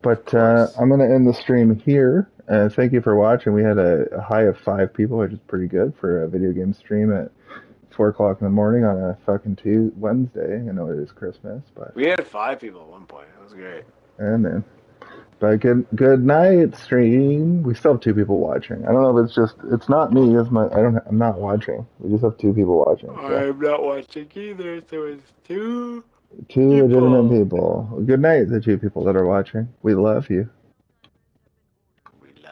But I'm going to end the stream here. Thank you for watching. We had a high of 5 people, which is pretty good for a video game stream at 4 o'clock in the morning on a fucking Wednesday. I know it is Christmas, but... We had 5 people at one point. That was great. And then... But good night, stream. We still have 2 people watching. I don't know if it's not me. I'm not watching. We just have 2 people watching. So. I'm not watching either, so it's 2 legitimate people. Good night, the 2 people that are watching. We love you.